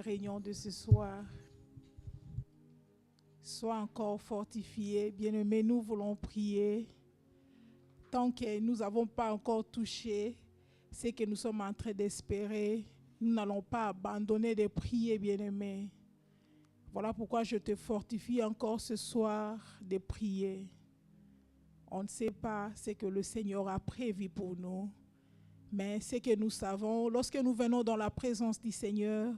la réunion de ce soir. Sois encore fortifié. Bien-aimés, nous voulons prier. Tant que nous n'avons pas encore touché ce que nous sommes en train d'espérer, nous n'allons pas abandonner de prier, bien-aimés. Voilà pourquoi je te fortifie encore ce soir de prier. On ne sait pas ce que le Seigneur a prévu pour nous, mais ce que nous savons, lorsque nous venons dans la présence du Seigneur,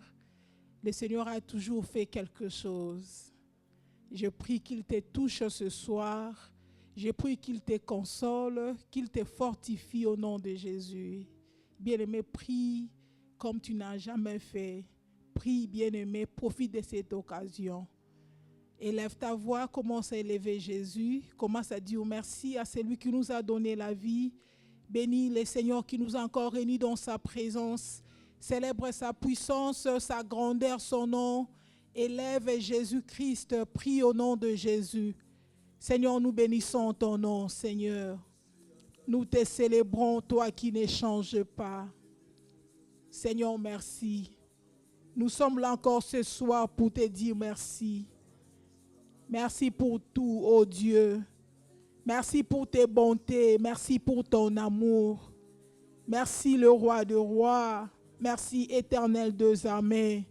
le Seigneur a toujours fait quelque chose. Je prie qu'il te touche ce soir. Je prie qu'il te console, qu'il te fortifie au nom de Jésus. Bien-aimé, prie comme tu n'as jamais fait. Prie, bien-aimé, profite de cette occasion. Élève ta voix, commence à élever Jésus. Commence à dire merci à celui qui nous a donné la vie. Bénis le Seigneur qui nous a encore réunis dans sa présence. Célèbre sa puissance, sa grandeur, son nom. Élève Jésus-Christ, prie au nom de Jésus. Seigneur, nous bénissons ton nom, Seigneur. Nous te célébrons, toi qui ne changes pas. Seigneur, merci. Nous sommes là encore ce soir pour te dire merci. Merci pour tout, oh Dieu. Merci pour tes bontés. Merci pour ton amour. Merci le roi de rois. Merci éternel des armées.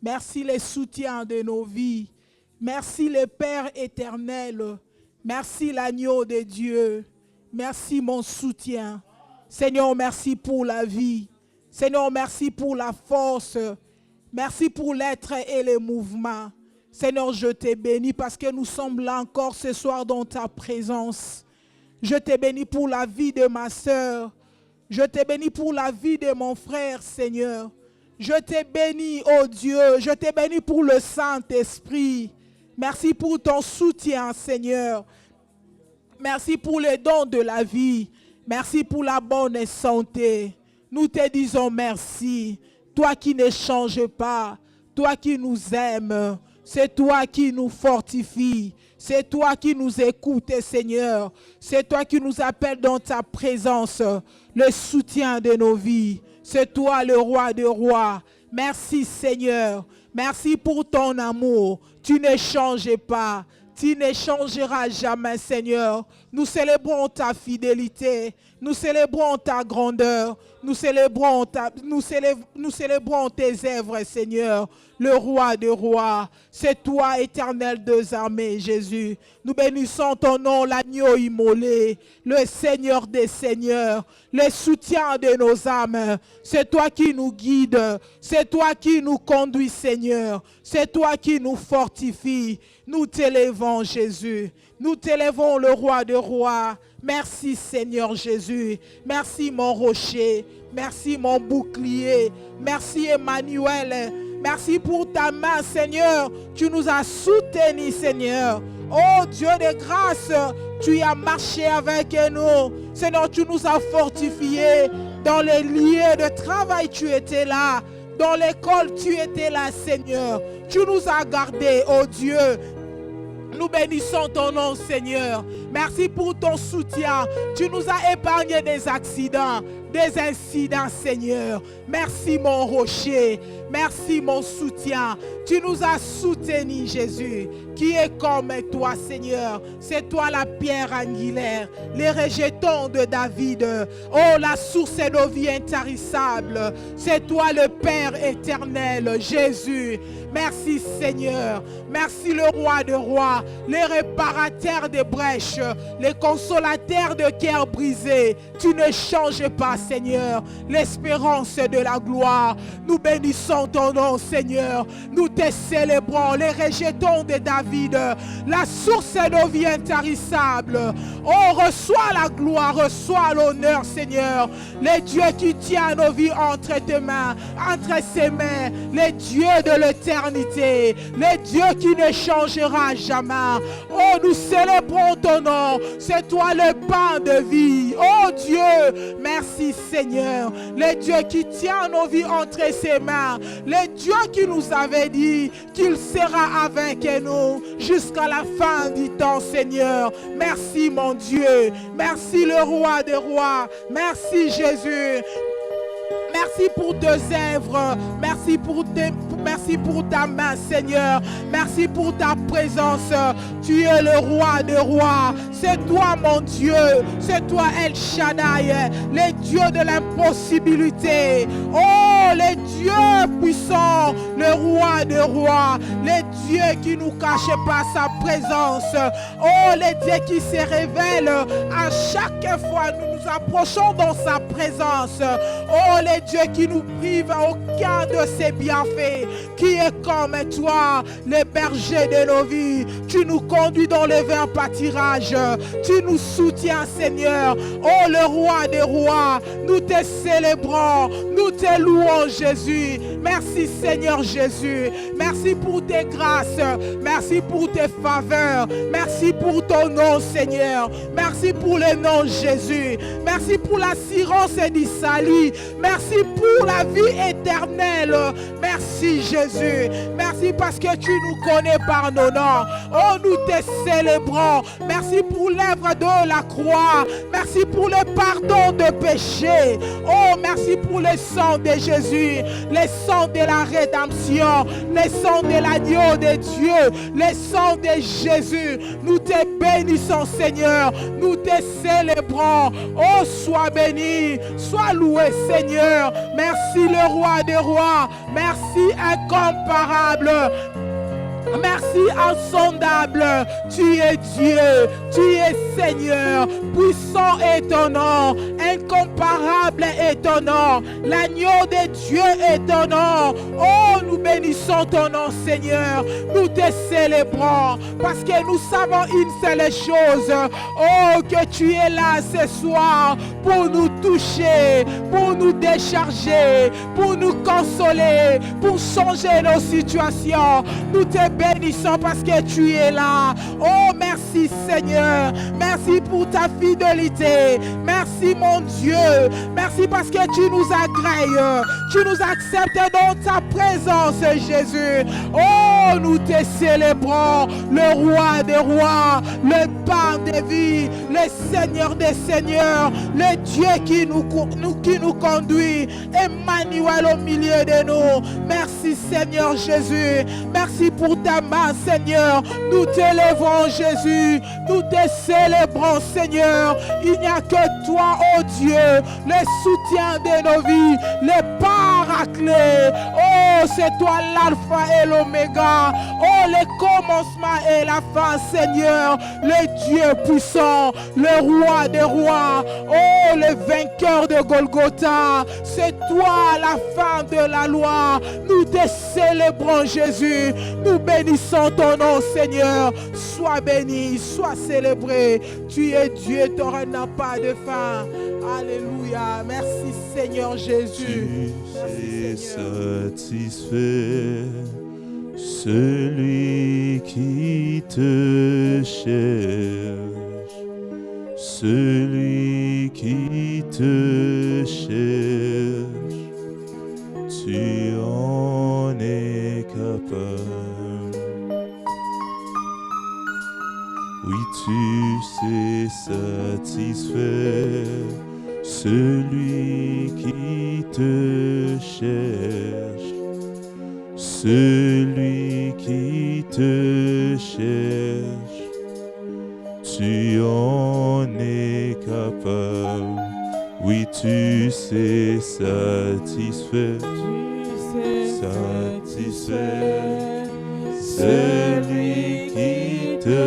Merci le soutien de nos vies. Merci le Père éternel. Merci l'agneau de Dieu. Merci mon soutien. Seigneur, merci pour la vie. Seigneur, merci pour la force. Merci pour l'être et le mouvement. Seigneur, je te bénis parce que nous sommes là encore ce soir dans ta présence. Je te bénis pour la vie de ma sœur. Je te bénis pour la vie de mon frère, Seigneur. Je te bénis, oh Dieu. Je te bénis pour le Saint-Esprit. Merci pour ton soutien, Seigneur. Merci pour les dons de la vie. Merci pour la bonne santé. Nous te disons merci. Toi qui ne changes pas. Toi qui nous aimes. C'est toi qui nous fortifie. C'est toi qui nous écoutes, Seigneur. C'est toi qui nous appelles dans ta présence. Le soutien de nos vies. C'est toi le roi des rois. Merci, Seigneur. Merci pour ton amour. Tu ne changes pas. Tu ne changeras jamais, Seigneur. Nous célébrons ta fidélité. Nous célébrons ta grandeur. Nous célébrons tes œuvres, Seigneur. Le roi des rois. C'est toi, éternel des armées, Jésus. Nous bénissons ton nom, l'agneau immolé. Le Seigneur des seigneurs. Le soutien de nos âmes. C'est toi qui nous guides. C'est toi qui nous conduis, Seigneur. C'est toi qui nous fortifie. Nous t'élèvons, Jésus. Nous t'élèvons, le roi des rois. Merci, Seigneur Jésus. Merci, mon rocher. Merci, mon bouclier. Merci, Emmanuel. Merci pour ta main, Seigneur. Tu nous as soutenus, Seigneur. Oh Dieu de grâce, tu as marché avec nous. Seigneur, tu nous as fortifiés. Dans les lieux de travail, tu étais là. Dans l'école, tu étais là, Seigneur. Tu nous as gardés, oh Dieu. Nous bénissons ton nom, Seigneur. Merci pour ton soutien. Tu nous as épargné des accidents, des incidents, Seigneur. Merci, mon rocher. Merci, mon soutien. Tu nous as soutenus, Jésus. Qui est comme toi, Seigneur? C'est toi la pierre angulaire, les rejetons de David. Oh, la source de vie intarissable. C'est toi le Père éternel, Jésus. Merci, Seigneur. Merci, le roi de rois, les réparateurs des brèches, les consolateurs de cœur brisés. Tu ne changes pas, Seigneur. L'espérance de la gloire. Nous bénissons ton nom, Seigneur. Nous te célébrons, les rejetons de David, la source de vie intarissable. Oh, reçois la gloire, reçois l'honneur, Seigneur. Le Dieu qui tient nos vies entre tes mains, entre ses mains, le Dieu de l'éternité, le Dieu qui ne changera jamais. Oh, nous célébrons ton nom. C'est toi le pain de vie. Oh Dieu, merci, Seigneur. Le Dieu qui tient nos vies entre ses mains, le Dieu qui nous avait dit qu'il sera avec nous jusqu'à la fin du temps, Seigneur. Merci, mon Dieu. Merci, le roi des rois. Merci, Jésus. Merci pour tes œuvres. Merci pour Merci pour ta main, Seigneur. Merci pour ta présence. Tu es le roi des rois. C'est toi, mon Dieu. C'est toi, El Shaddai, les dieux de l'impossibilité. Oh, les dieux puissants, le roi des rois, les dieux qui nous cachent pas sa présence. Oh, les dieux qui se révèlent à chaque fois nous nous approchons dans sa présence. Oh, les dieux qui nous privent aucun de ses bienfaits. Qui est comme toi, le berger de nos vies. Tu nous conduis dans les verts pâtirages. Tu nous soutiens, Seigneur. Oh, le roi des rois, nous te célébrons, nous te louons, Jésus. Merci, Seigneur Jésus. Merci pour tes grâces. Merci pour tes faveurs. Merci pour ton nom, Seigneur. Merci pour le nom Jésus. Merci pour l'assurance du salut. Merci pour la vie éternelle. Merci, Jésus. Merci parce que tu nous connais par nos noms. Oh, nous te célébrons. Merci pour l'œuvre de la croix. Merci pour le pardon de péché. Oh, merci pour le sang de Jésus, le sang de la rédemption, le sang de l'agneau de Dieu, le sang de Jésus. Nous te bénissons, Seigneur. Nous te célébrons. Oh, sois béni, sois loué, Seigneur. Merci, le roi des rois. Merci, incomparable. Merci insondable, tu es Dieu, tu es Seigneur, puissant est ton nom, incomparable est ton nom, l'agneau de Dieu est ton nom. Oh, nous bénissons ton nom, Seigneur, nous te célébrons parce que nous savons une seule chose, oh, que tu es là ce soir pour nous toucher, pour nous décharger, pour nous consoler, pour changer nos situations. Nous te bénissons parce que tu es là. Oh, merci Seigneur. Merci pour ta fidélité. Merci mon Dieu. Merci parce que tu nous agrées. Tu nous acceptes dans ta présence, Jésus. Oh, nous te célébrons. Le roi des rois, le pain de vie, le Seigneur des seigneurs, le Dieu qui nous conduit. Emmanuel au milieu de nous. Merci Seigneur Jésus. Merci pour ta main, Seigneur. Nous t'élèvons, Jésus. Nous te célébrons, Seigneur. Il n'y a que toi, oh Dieu, le soutien de nos vies, le paraclet. Oh, c'est toi l'alpha et l'oméga. Oh, le commencement et la fin, Seigneur. Le Dieu puissant, le roi des rois. Oh, le vainqueur de Golgotha. C'est toi la fin de la loi. Nous te célébrons, Jésus. Nous bénissons ton nom, Seigneur. Sois béni, sois célébré. Tu es Dieu, ton règne n'a pas de fin. Alléluia. Merci, Seigneur Jésus. Tu es satisfait, celui qui te cherche, celui qui te cherche, tu en es capable. Oui, tu sais satisfaire celui qui te cherche, celui qui te cherche, tu en es capable. Oui, tu sais satisfaire, satisfaire celui qui te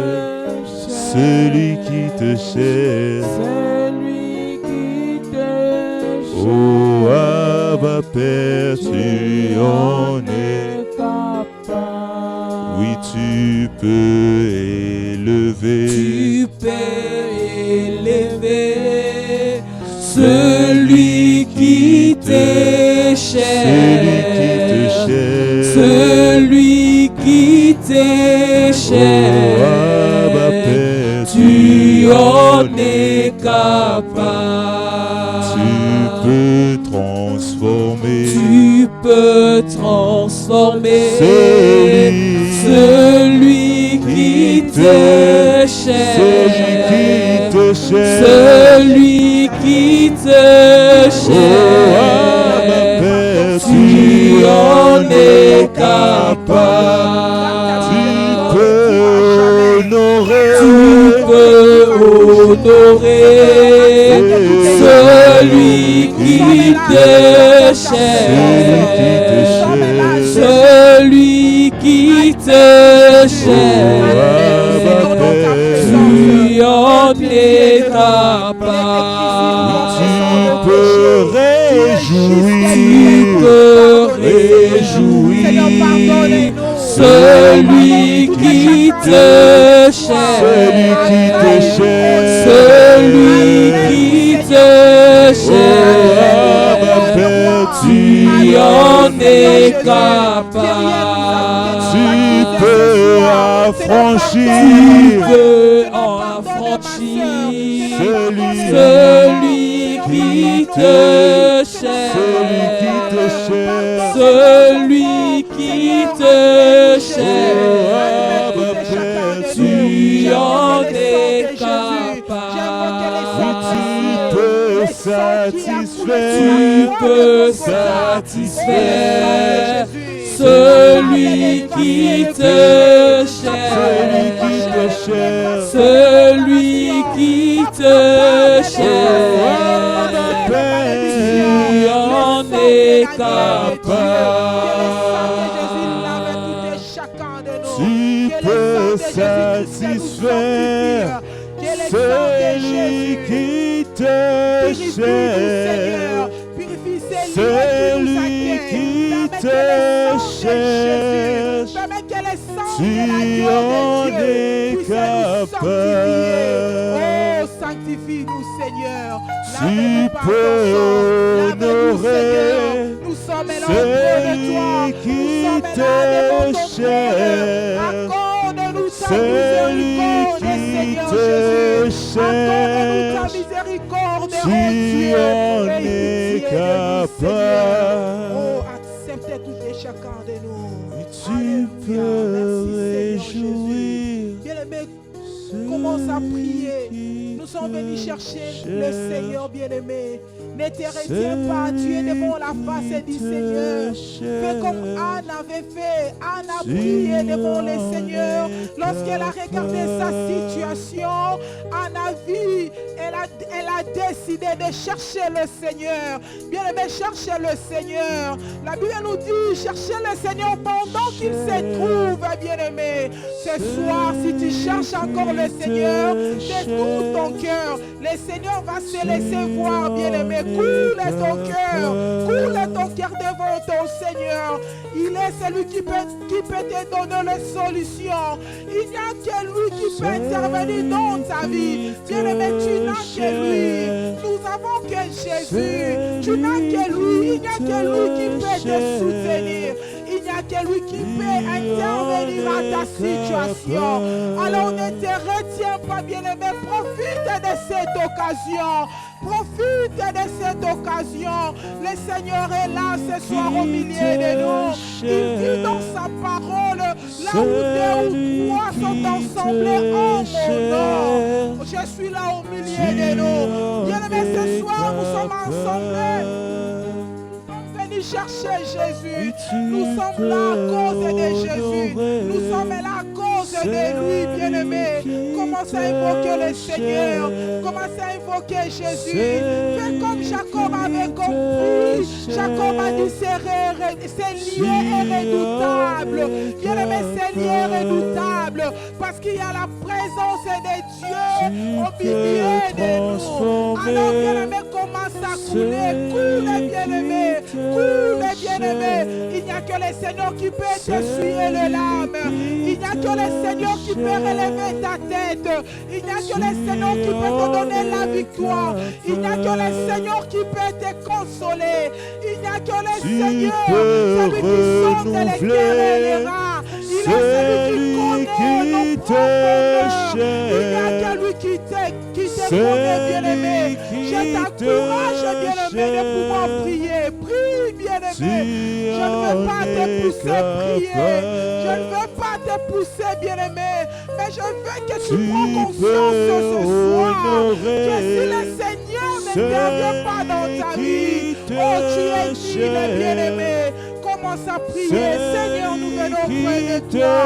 cherche. Oh, Abba Père, tu en es capable. Oui, tu peux élever. Celui qui te cherche. Celui qui te cherche. Oh, Abba Père, tu en es capable. Tu peux transformer celui qui te cherche, celui qui te cherche, tu en es capable. celui qui te cherche, celui qui te cherche, tu en es capable. Tu peux affranchir celui qui te cherche, celui qui te cherche, tu en es capable. Tu peux satisfaire, Tu peux satisfaire celui qui te cherche, celui qui te cherche, tu en es capable. tu peux satisfaire celui qui te cherche, celui qui te cherche, tu en es capable. Oh, sanctifie-nous, Seigneur. Tu peux honorer nous sommes celui qui te cherche, accorde-nous ta celui miséricorde, qui Seigneur te Jésus. Accorde-nous ta cherche, miséricorde, tu en es capable. Oh, acceptez tout et chacun de nous. Et tu peux réjouir. Bien-aimé, commence à prier. Nous sommes venus chercher le Seigneur bien-aimé. Ne te retiens pas, tu es devant la face du Seigneur. Fais comme Anne avait fait. Anne a prié devant le Seigneur. Lorsqu'elle a regardé sa situation, Anne a vu, elle a décidé de chercher le Seigneur. Bien-aimé, cherchez le Seigneur. La Bible nous dit, cherchez le Seigneur pendant qu'il se trouve, bien-aimé. Ce soir, si tu cherches encore le Seigneur, de tout ton cœur, le Seigneur va se laisser voir, bien-aimé. Coule ton cœur devant ton Seigneur. Il est celui qui peut te donner les solutions. Il n'y a que lui qui peut intervenir dans ta vie. Bien-aimé, tu n'as que lui. Nous avons que Jésus. Tu n'as que lui. Il n'y a que lui qui peut te soutenir. Il n'y a que lui qui peut intervenir à ta situation. Alors ne te retiens pas, bien-aimé. Profite de cette occasion. Profite de cette occasion. Le Seigneur est là ce soir au milieu de nous. Il dit dans sa parole, là où deux ou trois sont ensemblés en mon nom, je suis là au milieu de nous. Bien-aimé, ce soir nous sommes ensemble. Chercher Jésus. Nous sommes là à cause de Jésus. Nous sommes là à cause de lui, bien-aimé. Commence à invoquer le Seigneur. Commence à invoquer Jésus. Fais comme Jacob avait compris. Jacob a dit ce lieu est redoutable. Bien-aimé, ce lieu est redoutable. Parce qu'il y a la présence de Dieu au milieu de nous. Alors, bien-aimé, commence à couler. Coule, bien-aimé. Coule, bien-aimé. Il n'y a que le Seigneur qui peut t'essuyer les larmes. Il n'y a que le Seigneur qui peut relever ta tête. Il n'y a que le Seigneur qui peut te donner la victoire. Il n'y a que le Seigneur qui peut te consoler. Il n'y a que le Seigneur, celui qui sonde les cœurs et les reins. Il est celui qui connaît nos propres cœurs. Il n'y a que lui qui te connaît, bien-aimé. Je t'encourage, bien-aimé, de pouvoir prier. Prie, bien-aimé. Je ne veux pas te pousser à prier. Je ne veux pas te pousser, bien-aimé. Mais je veux que tu prends conscience ce soir que si le Seigneur n'intervient pas dans ta vie, oh, tu es digne, bien-aimé. Commence à prier. Seigneur, nous venons près de toi.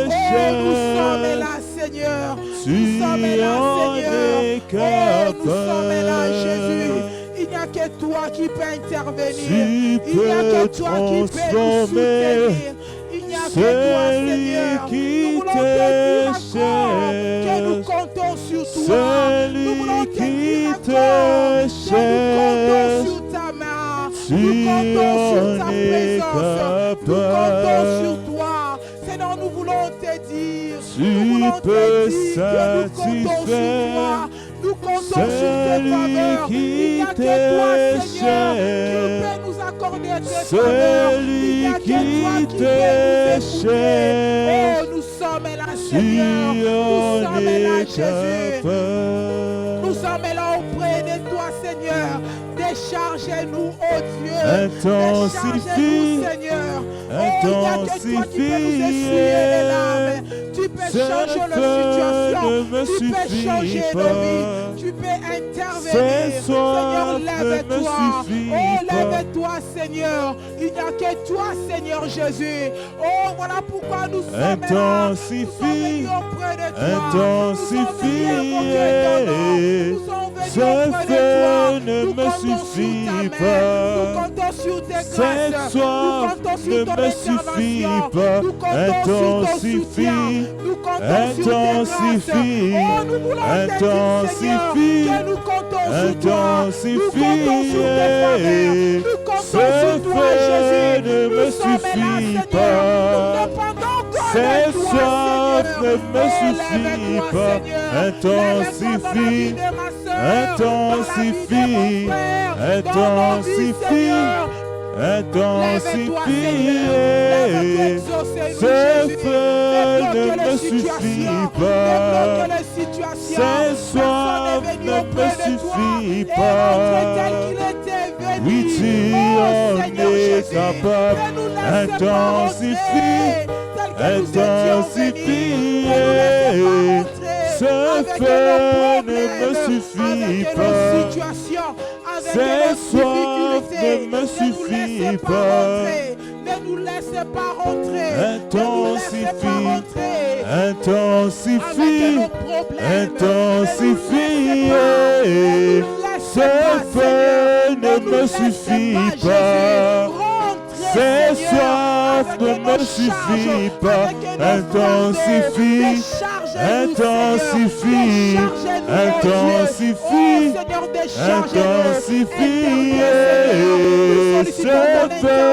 Oh, nous sommes là, Seigneur. Nous sommes là, Seigneur. Oh, nous sommes là, Jésus. Il n'y a que toi qui peux intervenir. Il n'y a que toi qui peux nous soutenir. Il n'y a que toi, Seigneur. Nous voulons te dire encore que nous comptons sur toi. Nous voulons te dire encore que nous comptons sur ta main. Nous comptons sur ta présence. Nous comptons sur toi. C'est dans nous voulons te dire, Tu nous voulons peux te dire que nous comptons sur toi. Nous comptons sur tes faveurs. Il n'y a que toi, Seigneur, qui peut nous accorder tes faveurs. Il n'y a que toi qui peut nous écouter. Oh, nous sommes là, Seigneur. Nous sommes là, Jésus. Nous sommes là auprès de toi, Seigneur. Déchargez-nous, oh Dieu. Déchargez-nous, Seigneur. Oh, il n'y a que toi qui peux nous essuyer les larmes. Tu peux changer la situation. Tu peux changer nos vies. Tu peux intervenir. Seigneur, lève-toi. Oh, lève-toi, Seigneur. Il n'y a que toi, Seigneur Jésus. Oh, voilà pourquoi nous sommes là. Nous sommes venus auprès de toi. Nous sommes venus invoquer ton nom. Nous sommes venus auprès de toi. Nous comptons sur ta main. Nous comptons sur tes grâces. Nous comptons sur ton intervention. Nous comptons sur ton soutien. Nous comptons sur tes grâces. Oh, nous voulons te dire, Seigneur, que nous comptons sur toi. Nous comptons sur tes faveurs. Nous comptons sur toi, Jésus. Nous sommes là, Seigneur. Nous dépendons encore de toi, Seigneur. Ne me suffit pas. Intensifie. Intensifie. Intensifie. Intensifie. Ce feu ne me suffit pas. Ces soifs ne me suffit pas. Oui, tu en es capable. Intensifie. Intensifie. Ce feu ne me suffit pas. Ces soifs ne me suffit pas. Ne nous laissez pas rentrer. Intensifie. Intensifie. Intensifie. Ce feu ne me suffit pas. Ces soifs ne me suffit pas. Intensifie. Intensifie. Intensifie. Intensifie. Ce feu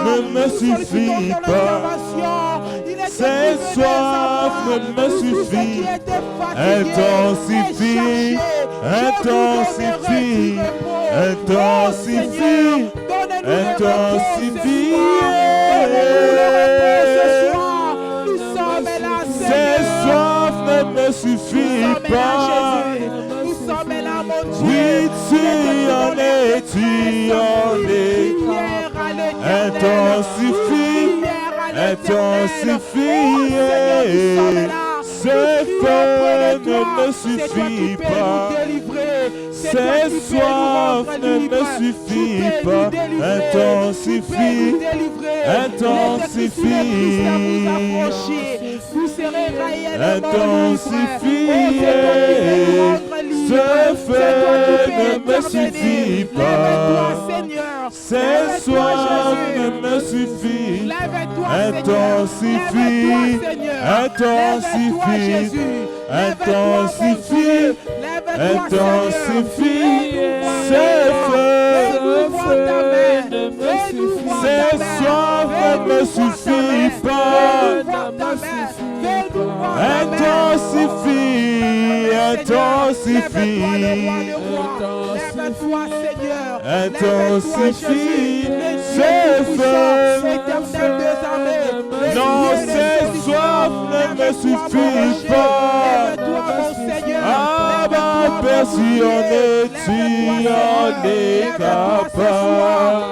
ne me suffit pas. Ces soifs ne me suffit. Intensifie. Intensifie. Intensifie. Intensifie. Ces soifs ne me suffit pas. Nous sommes là, mon Dieu. Oui, tu en es, tu en es. Intensifie. Intensifie. Ce feu ne me suffit pas. Ces soifs ne me suffit pas. Intensifie. Intensifie. Intensifie. Ce feu ne me suffit pas. Ces soifs ne me suffit. Intensifie. Intensifie. Intensifie. Intensifie. Ces soifs ne me suffit pas. Intensifie. Intensifie. Intensifie. Ces feux. Non, ces soifs ne me suffit pas. Ah, ma personne, tu en es capable.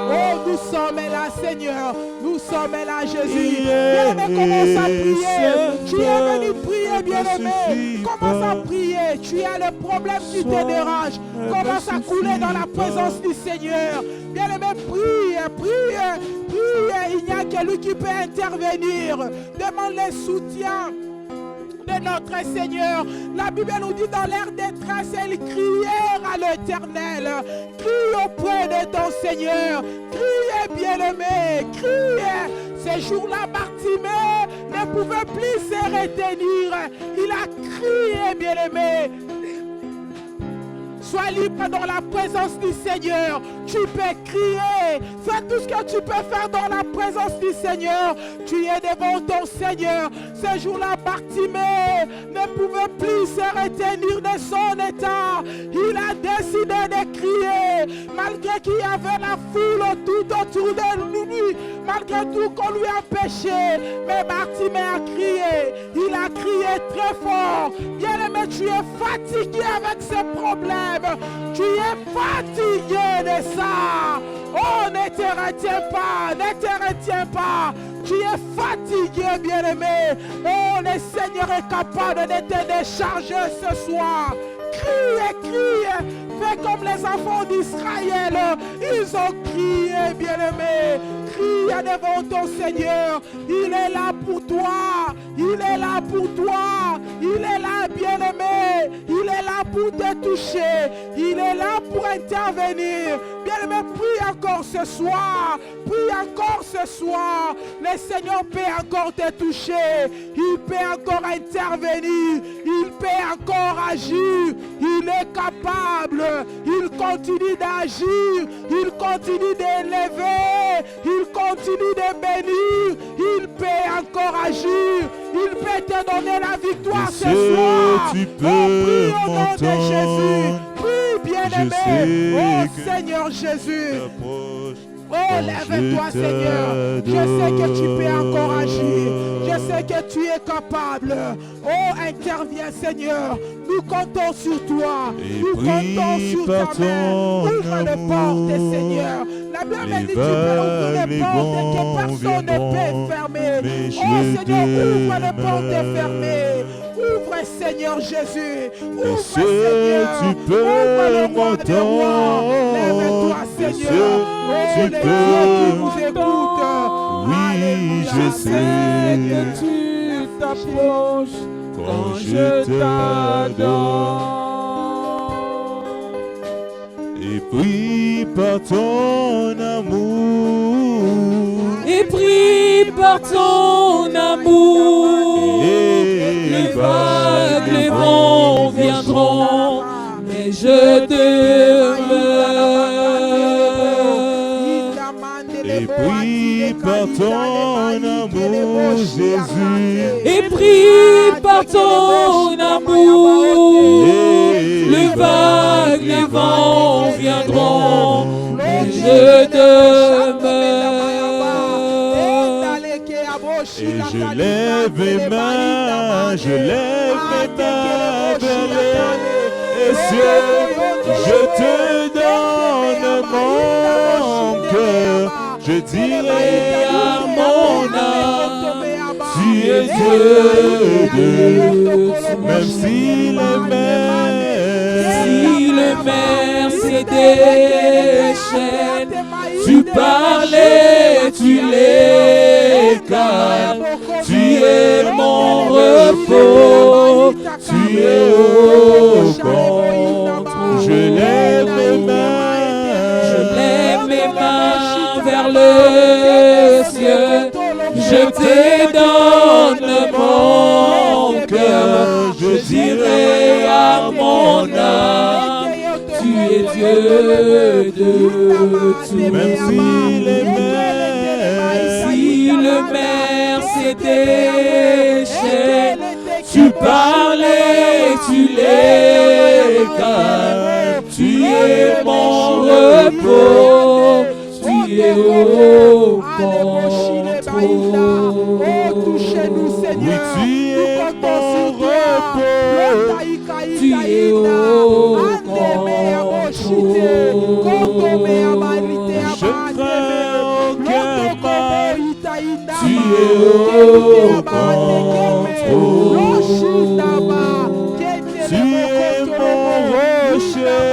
Oh, nous sommes là, Seigneur. Nous sommes là, Jésus. Bien-aimé, commence à prier. Tu es venu prier, bien-aimé. Commence à prier. Tu as le problème qui te dérange. Commence à couler dans la présence du Seigneur. Bien-aimé, prie, prie, prie. Il n'y a que lui qui peut intervenir. Demande le soutien de notre Seigneur. La Bible nous dit dans l'air détresse, ils crièrent à l'Éternel. Crie auprès de ton Seigneur. Criez, bien-aimé, criez. Ces jours-là, Bartimée ne pouvait plus se retenir. Il a crié, bien-aimé. Sois libre dans la présence du Seigneur. Tu tu peux crier. Fais tout ce que tu peux faire dans la présence du Seigneur. Tu es devant ton Seigneur. Ce jour-là, Bartimée ne pouvait plus se retenir de son état. Il a décidé de crier, malgré qu'il y avait la foule tout autour de lui, malgré tout qu'on lui a péché. Mais Bartimée a crié. Il a crié très fort. Bien-aimé, tu es fatigué avec ces problèmes. Tu es fatigué de ça. Oh, ne te retiens pas, ne te retiens pas. Tu es fatigué, bien-aimé. Oh, le Seigneur est capable de te décharger ce soir. Crie, crie. Fais comme les enfants d'Israël. Ils ont crié, bien-aimé. Crie devant ton Seigneur. Il est là pour toi. Il est là pour toi. Il est là, bien-aimé. Il est là pour te toucher. Il est là pour intervenir. Bien-aimé, prie encore ce soir. Prie encore ce soir. Le Seigneur peut encore te toucher. Il peut encore intervenir. Il peut encore agir. Il est capable. Il continue d'agir. Il continue d'élever. Il continue de bénir. Il peut encore agir. Il peut te donner la victoire ce soir. Tu peux prie au nom de Jésus. Prie, bien-aimé. Oh Seigneur Jésus. Oh, lève-toi, Seigneur. Je sais que tu peux encore agir. Je sais que tu es capable. Oh, interviens, Seigneur. Nous comptons sur toi. Nous comptons sur ta main. Ouvre les portes, Seigneur. La Bible dit que tu peux ouvrir les portes que personne ne peut fermer. Oh, Seigneur, ouvre les portes fermées. Ouvre, Seigneur Jésus. Ouvre, Seigneur. Tu peux ouvre le roi des rois. Lève-toi, Seigneur. Oh, les dieux qui nous écoutent. Oui, je sais que tu t'approches quand je t'adore. Et prie par ton amour. Et prie par ton amour. Les vagues, les vents viendront, mais je demeure. Et prie par ton amour, Jésus. Et prie par ton amour. Les vagues, les vents viendront, mais je demeure. Et je lève mes mains, je lève mes mains vers les cieux. Je te donne mon cœur. Je dirai à mon âme, tu es Dieu, même si le mer c'est déchaîne, tu parlais, tu les calmes, tu es mon repos, tu es au contrôle. Je lève mes mains vers le ciel, je te donne mon cœur, je dirai à mon âme, tu es Dieu de tout. même Si le mer c'est déchaîne, tu parlais, tu les calmes, tu es mon repos, tu es au contrôle. Oh, touchez-nous, Seigneur. Oui, tu es mon repos. Tu es au contrôle. Je crains aucun mal. Tu es au contrôle. Tu es mon rocher.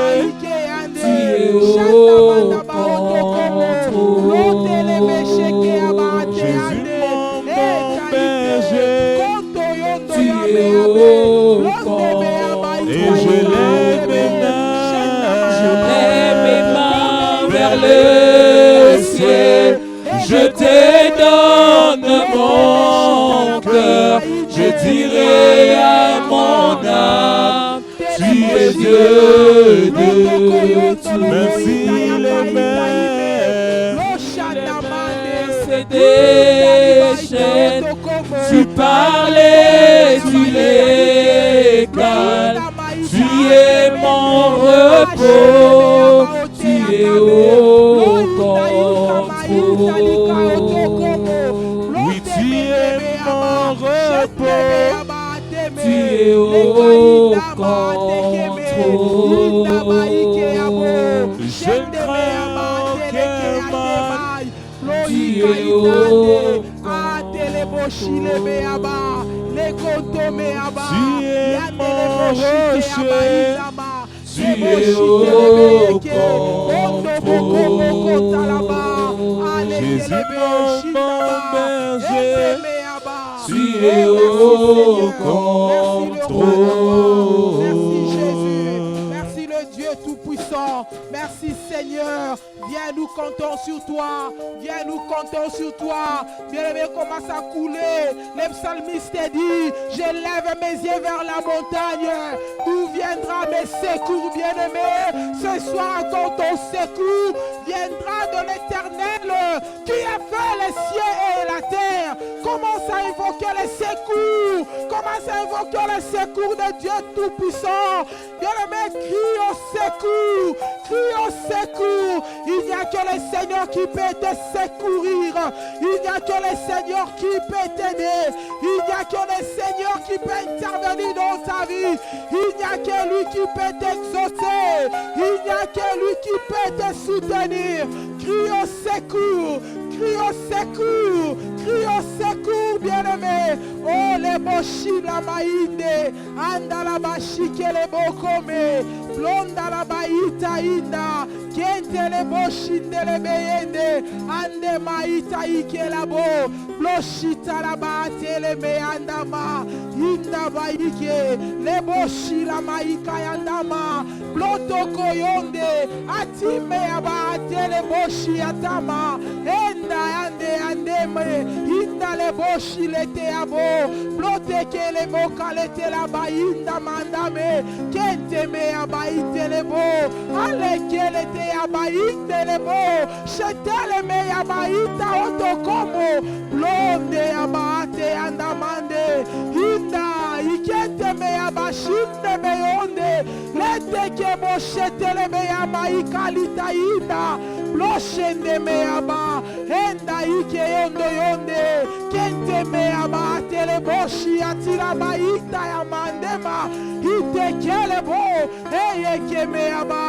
Tu es au contrôle. Jésus mon berger. Tu es au contrôle. Et je lève mes mains. Je lève mes mains vers le ciel. Je te donne mon cœur. Je dirai à mon âme, tu es Dieu de tout. Même si les mers Tu parlais, tu les calmes. Tu es mon repos, tu es au contrôle. Oui, tu es mon repos. Tu es au contrôle. Je ne crains aucun mal. Tu es au Tu es mon rocher. Tu es au contrôle. Jésus mon berger. Tu es au contrôle. Merci Jésus. Merci le Dieu Tout-Puissant. Merci Seigneur. Viens, nous comptons sur toi. Viens, nous comptons sur toi. Bien-aimé, commence à couler. Le psalmiste dit, je lève mes yeux vers la montagne. D'où viendra mes secours, bien-aimé? Ce soir encore ton secours viendra de l'Éternel qui a fait les cieux et la terre. Commence à invoquer les secours. Commence à invoquer les secours de Dieu Tout-Puissant. Bien-aimé, crie au secours. Crie au secours. Il n'y a que le Seigneur qui peut te secourir. Il n'y a que le Seigneur qui peut t'aider. Il n'y a que le Seigneur qui peut intervenir dans ta vie. Il n'y a que lui qui peut t'exaucer. Il n'y a que lui qui peut te soutenir. Crie au secours. Crie au secours. Crie au secours, bien-aimé. Oh, les bochis la maïne. Anda la bachike les bokome. Blonda la baïta inda. Kente le boshinde le beyende. Ande maïta ike la bo. Bloshita la bate le meandama. Inda baike. Le boshi la maïka yandama. Bloto koyonde. Atime abate le boshi atama. Enda ande ande me. Inda le boshi le te abo. Blote ke le boka le te la ba. Inda mandame. Kente me abaite le bo. Ale ke le te abaite le bo. Chetele me abaita otokomo. Blonde abate andamande. Inda ikente me abashinde me yonde. Lete ke mo chetele me abaikalita inda. Bloshende me aba. Enda ike yondo yonde. Kente me abate le boshi atira baita yamandema. Ite kele bo. Eye ke me aba.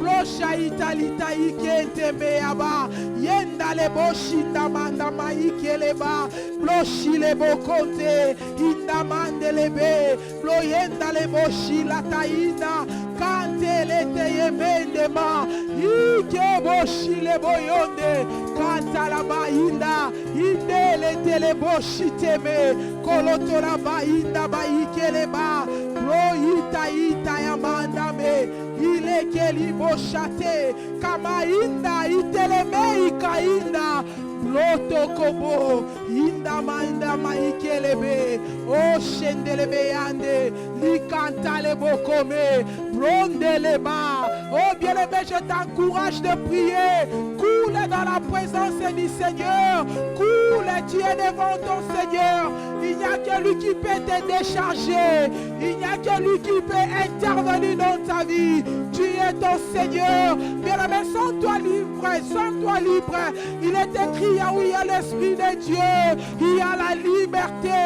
Blosha italita ikente meaba. Yenda le boshinda manda maike leba. Bloshi le bokonte. Inda mande lebe. Bloyenda le boshi la taina. Kante le te yemendema. Ike boshi le boyonde. Kanta la bainda. Inde le te le boshi teme. Koloto la bainda baike leba. Bloyita ita yamanda me. Ile keli boshate kama inda iteleme ikainda loto kobo inda manda maikelebe o shendelebe ande likanta le bokome blonde le ba. Oh bien-aimé, je t'encourage de prier. Coule dans la présence du Seigneur. Coule, tu es devant ton Seigneur. Il n'y a que lui qui peut te décharger. Il n'y a que lui qui peut intervenir dans ta vie. Tu es ton Seigneur. Bien-aimé, sens-toi libre. Sens-toi libre. Il est écrit où il y a l'Esprit de Dieu. Il y a la liberté.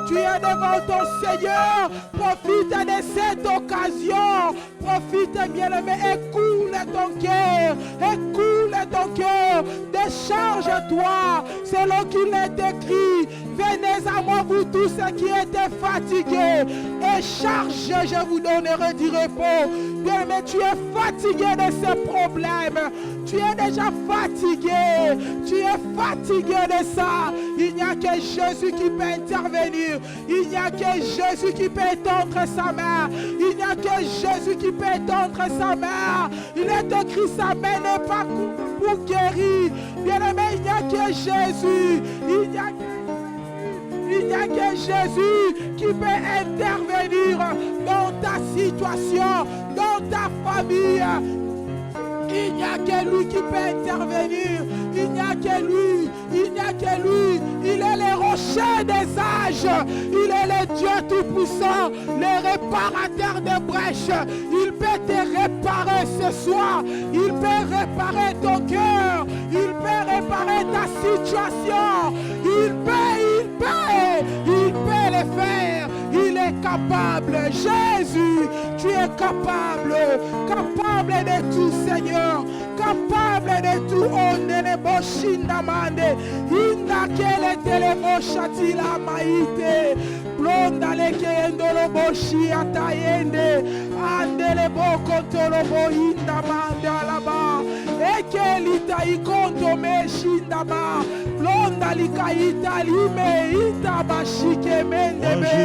Tu es devant ton Seigneur. Profite de cette occasion. Profite, bien-aimé, écoule ton cœur. Écoule ton cœur. Décharge-toi. Selon qu'il est écrit. Venez à moi, vous tous ceux qui étaient fatigués. Et chargez, je vous donnerai du repos. Bien-aimé, tu es fatigué de ces problèmes. Tu es déjà fatigué. Tu es fatigué de ça. Il n'y a que Jésus qui peut intervenir. Il n'y a que Jésus qui peut étendre sa main. Il n'y a que Jésus qui peut étendre sa main. Il est écrit, sa main n'est pas pour guérir. Bien-aimé, il n'y a que Jésus. Il n'y a que Jésus qui peut intervenir dans ta situation, dans ta famille. Il n'y a que lui qui peut intervenir. Il n'y a que lui. Il n'y a que lui. Il est le rocher des âges. Il est le Dieu tout-puissant, le réparateur des brèches. Il peut te réparer ce soir. Il peut réparer ton cœur. Il peut réparer ta situation. Il peut le faire. Il est capable. Jésus, tu es capable. Capable de tout, Seigneur. Capable de tout. Onenebo shindamande. Indakele telebo shatila maite. Blonda leke endolo boshi atayende. Andele boko tolobo indamande alaba. Ekelita ikonto me shindama. Blonda likaita lime itaba shike mendebe.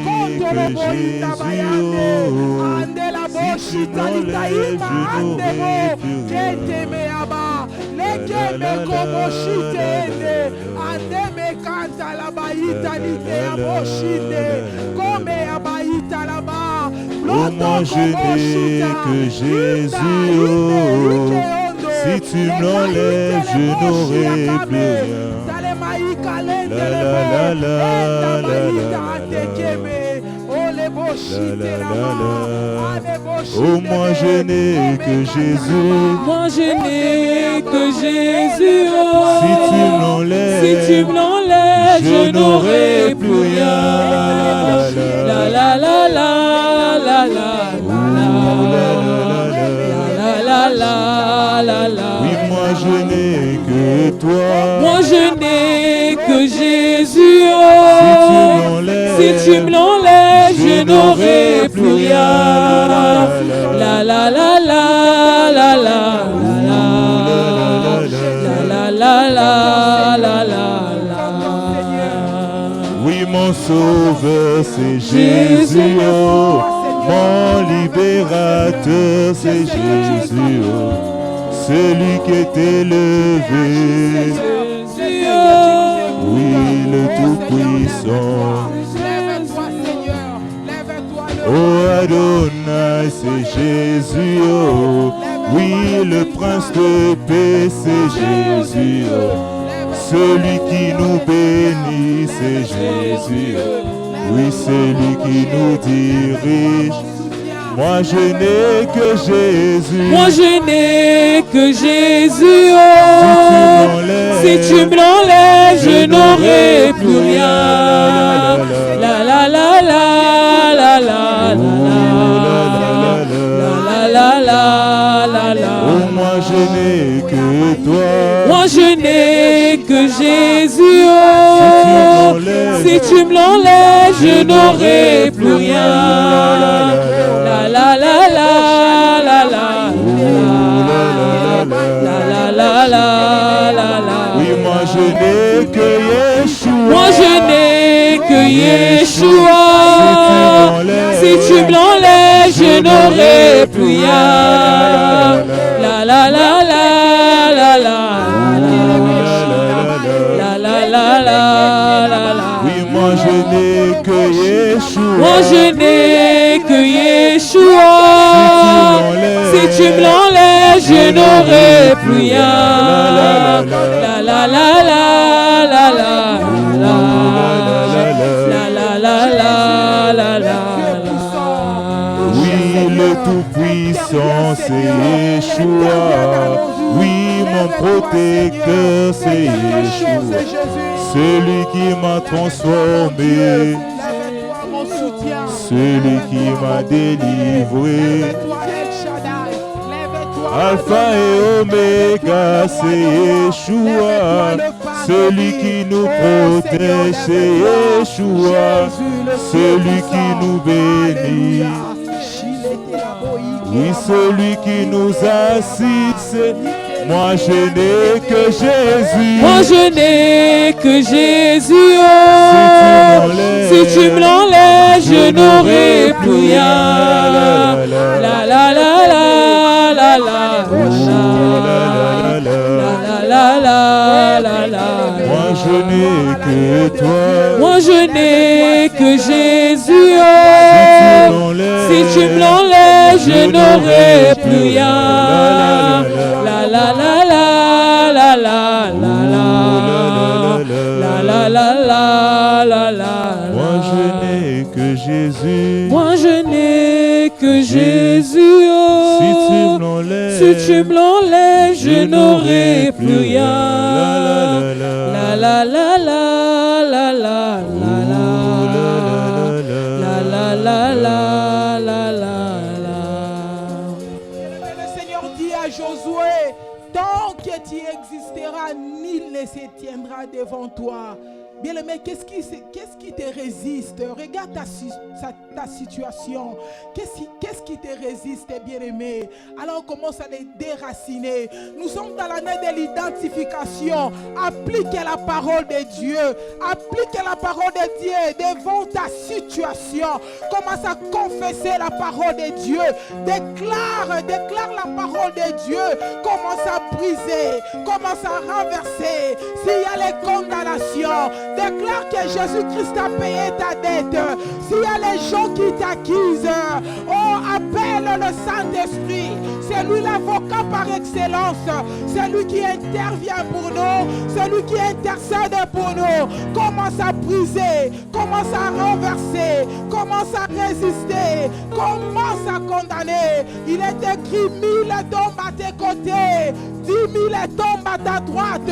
Kontolobo indabayande. Andela boshi talita ima andebo. Kenteme aba. Lekeme kobo shite ende. Andeme kanta laba ita lite aboshinde. Kome abaita laba. Oh, moi je n'ai que Jésus, oh. Si tu me l'enlèves, je n'aurai plus rien. La la la la Oh, moi je n'ai que Jésus. Moi je n'ai que Jésus. Oh. Si tu me l'enlèves, je n'aurai plus rien. La la la la la la la. Oui, moi je n'ai que toi. Moi je n'ai que Jésus. Oh. Si tu me l'enlèves, je n'aurai plus rien. La la la la la la Oui, mon sauveur, c'est Jésus, oh. Mon libérateur, c'est Jésus, oh. Celui qui est élevé. Oui, le Tout-Puissant. Oh Adonai, c'est Jésus, oh. Oui, le Prince de paix, c'est Jésus, oh. Celui qui nous bénit, c'est Jésus, oh. Oui, celui qui nous dirige. Moi je n'ai que Jésus. Moi je n'ai que Jésus. Oh. Si tu me l'enlèves, je n'aurai plus rien. La la la la la la la. Oh, moi je n'ai que toi. Moi je n'ai que Jésus. Oh. Si tu me l'enlèves, je n'aurai plus rien. La la la la la la. La la la la la. Oui, moi je n'ai que Yeshua. Moi je n'ai que Yeshua. Si tu me l'enlèves, je n'aurai plus rien. La la la la la la. La la la la la. Oui, moi je n'ai que Yeshua. Moi je n'ai que Yeshua. Si tu me l'enlèves, je n'aurai plus rien. La la la la la la. La la la la la. Oui, le Tout-Puissant, c'est Yeshua. Oui, mon protecteur, c'est Yeshua. Celui qui m'a transformé. Celui qui m'a délivré. Alpha et Oméga, c'est Yeshua. Celui qui nous protège, c'est Yeshua. Celui qui nous bénit. Oui, celui qui nous assiste. Moi je n'ai que Jésus. Moi je n'ai que Jésus. Oh. Si tu me l'enlèves, je n'aurai plus rien. La la la la la la. La la la la. Moi je n'ai que toi. Moi je n'ai que Jésus. Oh. Si tu me l'enlèves, je n'aurai plus rien. La la la la la la. la la la. Moi je n'ai que Jésus. Moi je n'ai que Jésus. Oh. Si tu me l'enlèves, Si tu me l'enlèves, je n'aurai plus rien. La la la la la la la la la la la la. Le Seigneur dit à Josué, tant que tu existeras, nul ne se tiendra devant toi. Bien-aimé, qu'est-ce qui te résiste? Regarde ta situation. Qu'est-ce qui te résiste, bien-aimé? Alors on commence à les déraciner. Nous sommes dans l'année de l'identification. Applique la parole de Dieu. Applique la parole de Dieu devant ta situation. Commence à confesser la parole de Dieu. Déclare la parole de Dieu. Commence à briser. Commence à renverser. S'il y a les condamnations, déclare que Jésus-Christ a payé ta dette. S'il y a les gens qui t'accusent, appelle le Saint-Esprit. C'est lui l'avocat par excellence. C'est lui qui intervient pour nous. C'est lui qui intercède pour nous. Commence à briser. Commence à renverser. Commence à résister. Commence à condamner. Il est écrit 1000 tombent à tes côtés. 10 000 tombent à ta droite.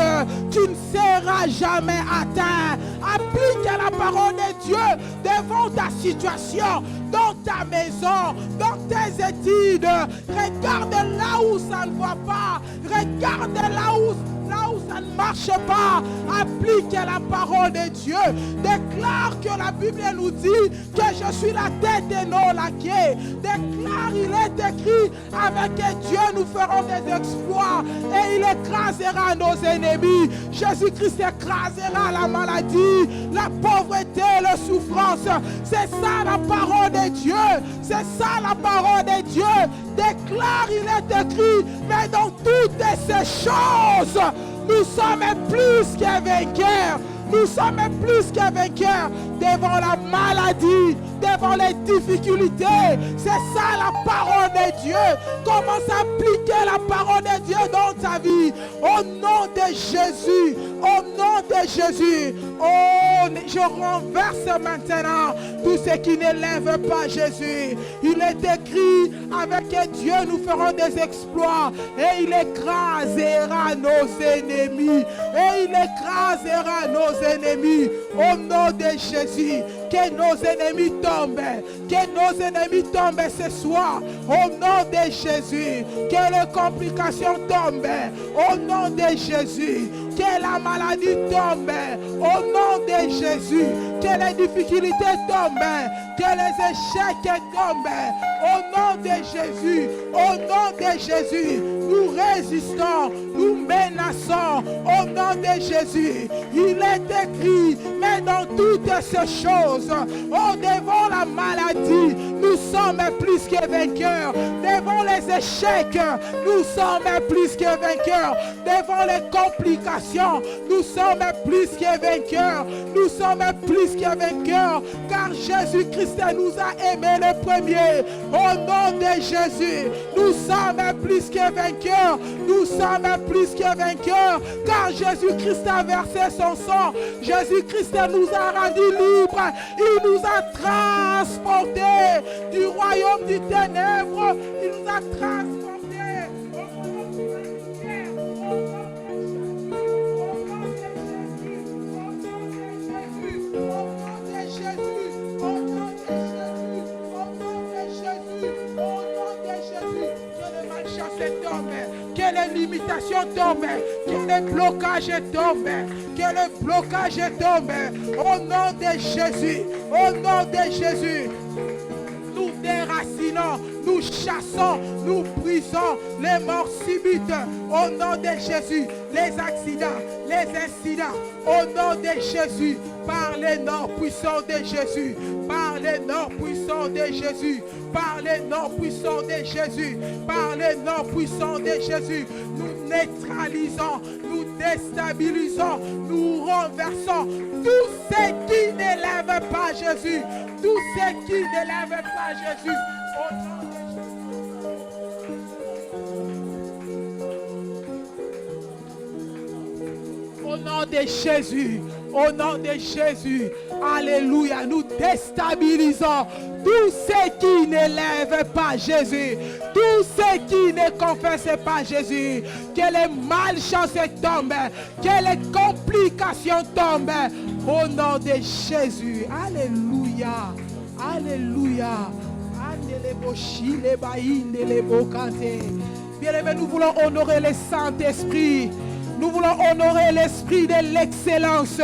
Tu ne seras jamais atteint. Applique la parole de Dieu devant ta situation, dans ta maison, dans tes études. Regarde là où ça ne va pas. Regarde là où ça ne marche pas. Applique la parole de Dieu. Déclare que la Bible nous dit que je suis la tête et non la queue. Déclare, il est écrit, avec Dieu nous ferons des exploits et il écrasera nos ennemis. Jésus-Christ écrasera la maladie, la pauvreté, la souffrance. C'est ça la parole de Dieu. C'est ça la parole de Dieu. Déclare, il est écrit, mais dans toutes ces choses, nous sommes plus que vainqueurs. Nous sommes plus que vainqueurs devant la maladie, devant les difficultés. C'est ça la parole de Dieu. Commence à appliquer la parole de Dieu dans ta vie. Au nom de Jésus. Au nom de Jésus. Oh, je renverse maintenant tout ce qui n'élève pas Jésus. Il est écrit, avec Dieu nous ferons des exploits et il écrasera nos ennemis. Et il écrasera nos ennemis. Au nom de Jésus, que nos ennemis tombent. Que nos ennemis tombent ce soir. Au nom de Jésus, que les complications tombent. Au nom de Jésus, que la maladie tombe. Au nom de Jésus, que les difficultés tombent. Que les échecs tombent. Au nom de Jésus, au nom de Jésus, nous résistons, nous menaçons. Au nom de Jésus, il est écrit, mais dans toutes ces choses, devant la maladie, nous sommes plus que vainqueurs. Devant les échecs, nous sommes plus que vainqueurs. Devant les complications, nous sommes plus que vainqueurs. Nous sommes plus que vainqueurs, car Jésus-Christ nous a aimés le premier. Au nom de Jésus, nous sommes plus que vainqueurs. Nous sommes plus que vainqueurs, car Jésus-Christ a versé son sang. Jésus-Christ nous a rendus libres. Il nous a transportés du royaume du ténèbre. Il nous a transportés. Que les limitations tombent, que les blocages tombent, que les blocages tombent. Au nom de Jésus, au nom de Jésus, nous déracinons, nous chassons, nous brisons les morts subites. Au nom de Jésus, les accidents, les incidents. Au nom de Jésus, par les noms puissants de Jésus, par les noms puissants de Jésus, par les noms puissants de Jésus, par les noms puissants de Jésus, nous neutralisons, nous déstabilisons, nous renversons tout ce qui n'élève pas Jésus, tout ce qui n'élève pas Jésus. Au nom de Jésus, Au nom de Jésus, alléluia, nous déstabilisons tous ceux qui n'élèvent pas Jésus, tous ceux qui ne confessent pas Jésus, que les malchances tombent, que les complications tombent, au nom de Jésus, alléluia, alléluia. Bien-aimés, nous voulons honorer le Saint-Esprit. Nous voulons honorer l'Esprit de l'excellence.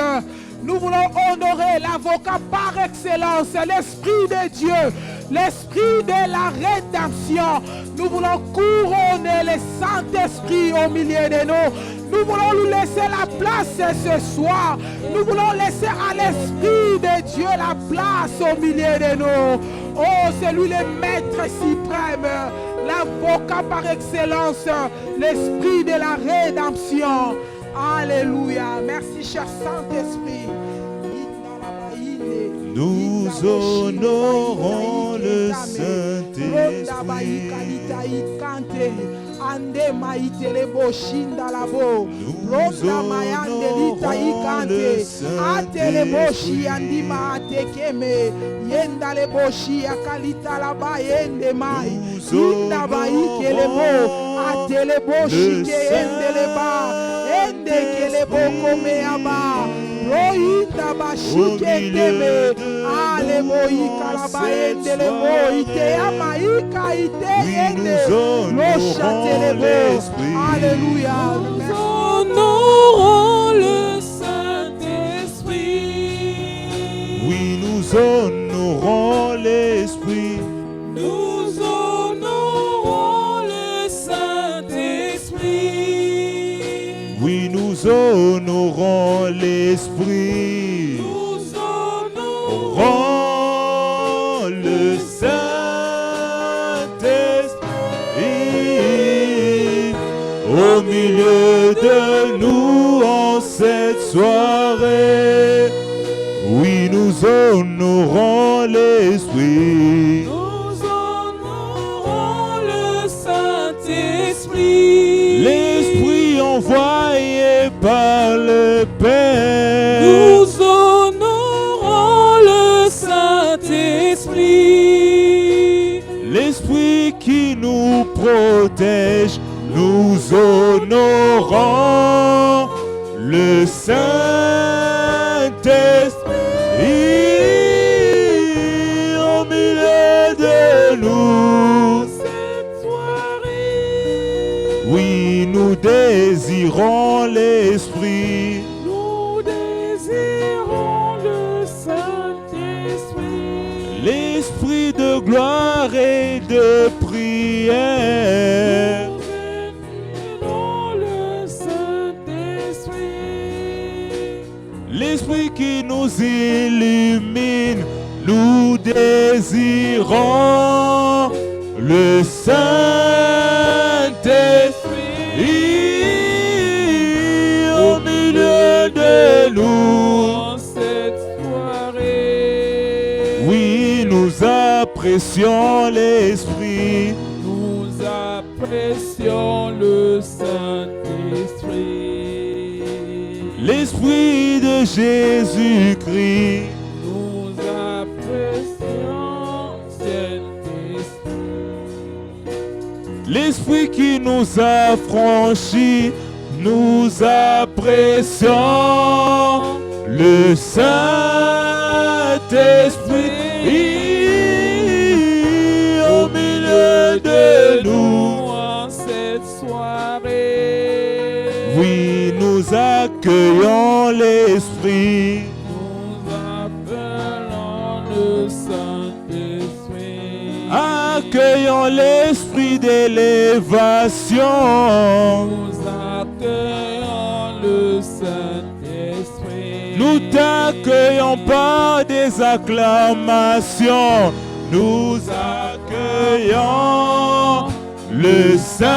Nous voulons honorer l'avocat par excellence, l'Esprit de Dieu, l'Esprit de la rédemption. Nous voulons couronner le Saint-Esprit au milieu de nous. Nous voulons lui laisser la place ce soir. Nous voulons laisser à l'Esprit de Dieu la place au milieu de nous. Oh, c'est lui le Maître suprême, l'avocat par excellence, l'Esprit de la rédemption. Alléluia. Merci, cher Saint-Esprit. Nous honorons le Saint-Esprit. Ande maitele boshinda labo ronda mayande lita ikante atele boshi andi maate keme yenda le boshi akalita laba yende mai inda ba ikele bo atele boshi ke ende le ba ende kele bo kome aba roinda ba shike teme ale bo ikalaba ende le bo ite ama ika ite yende lo chate. Alléluia. Nous honorons le Saint-Esprit. Oui, nous honorons l'Esprit. Nous honorons le Saint-Esprit. Oui, nous honorons l'Esprit. Nous honorons le Saint-Esprit au milieu de nous en cette soirée. Oui, nous honorons l'Esprit. Nous honorons le Saint-Esprit. L'Esprit envoyé par le Père. Nous honorons le Saint-Esprit. L'Esprit qui nous protège. Nous honorons le Saint-Esprit au milieu de nous cette soirée. Oui, nous désirons l'Esprit. Nous désirons le Saint-Esprit. L'Esprit de gloire et de prière. L'Esprit qui nous illumine, nous désirons le Saint-Esprit au milieu de nous en cette soirée. Oui, nous apprécions l'Esprit. Nous apprécions le Saint-Esprit. L'Esprit de Jésus-Christ. Nous apprécions Saint-Esprit. L'Esprit qui nous a franchis, nous apprécions le Saint-Esprit au milieu de nous en cette soirée. Oui, nous accueillons l'Esprit. Nous appelons le Saint-Esprit. Accueillons l'Esprit d'élévation. Nous accueillons le Saint-Esprit. Nous t'accueillons par des acclamations. Nous accueillons le Saint-Esprit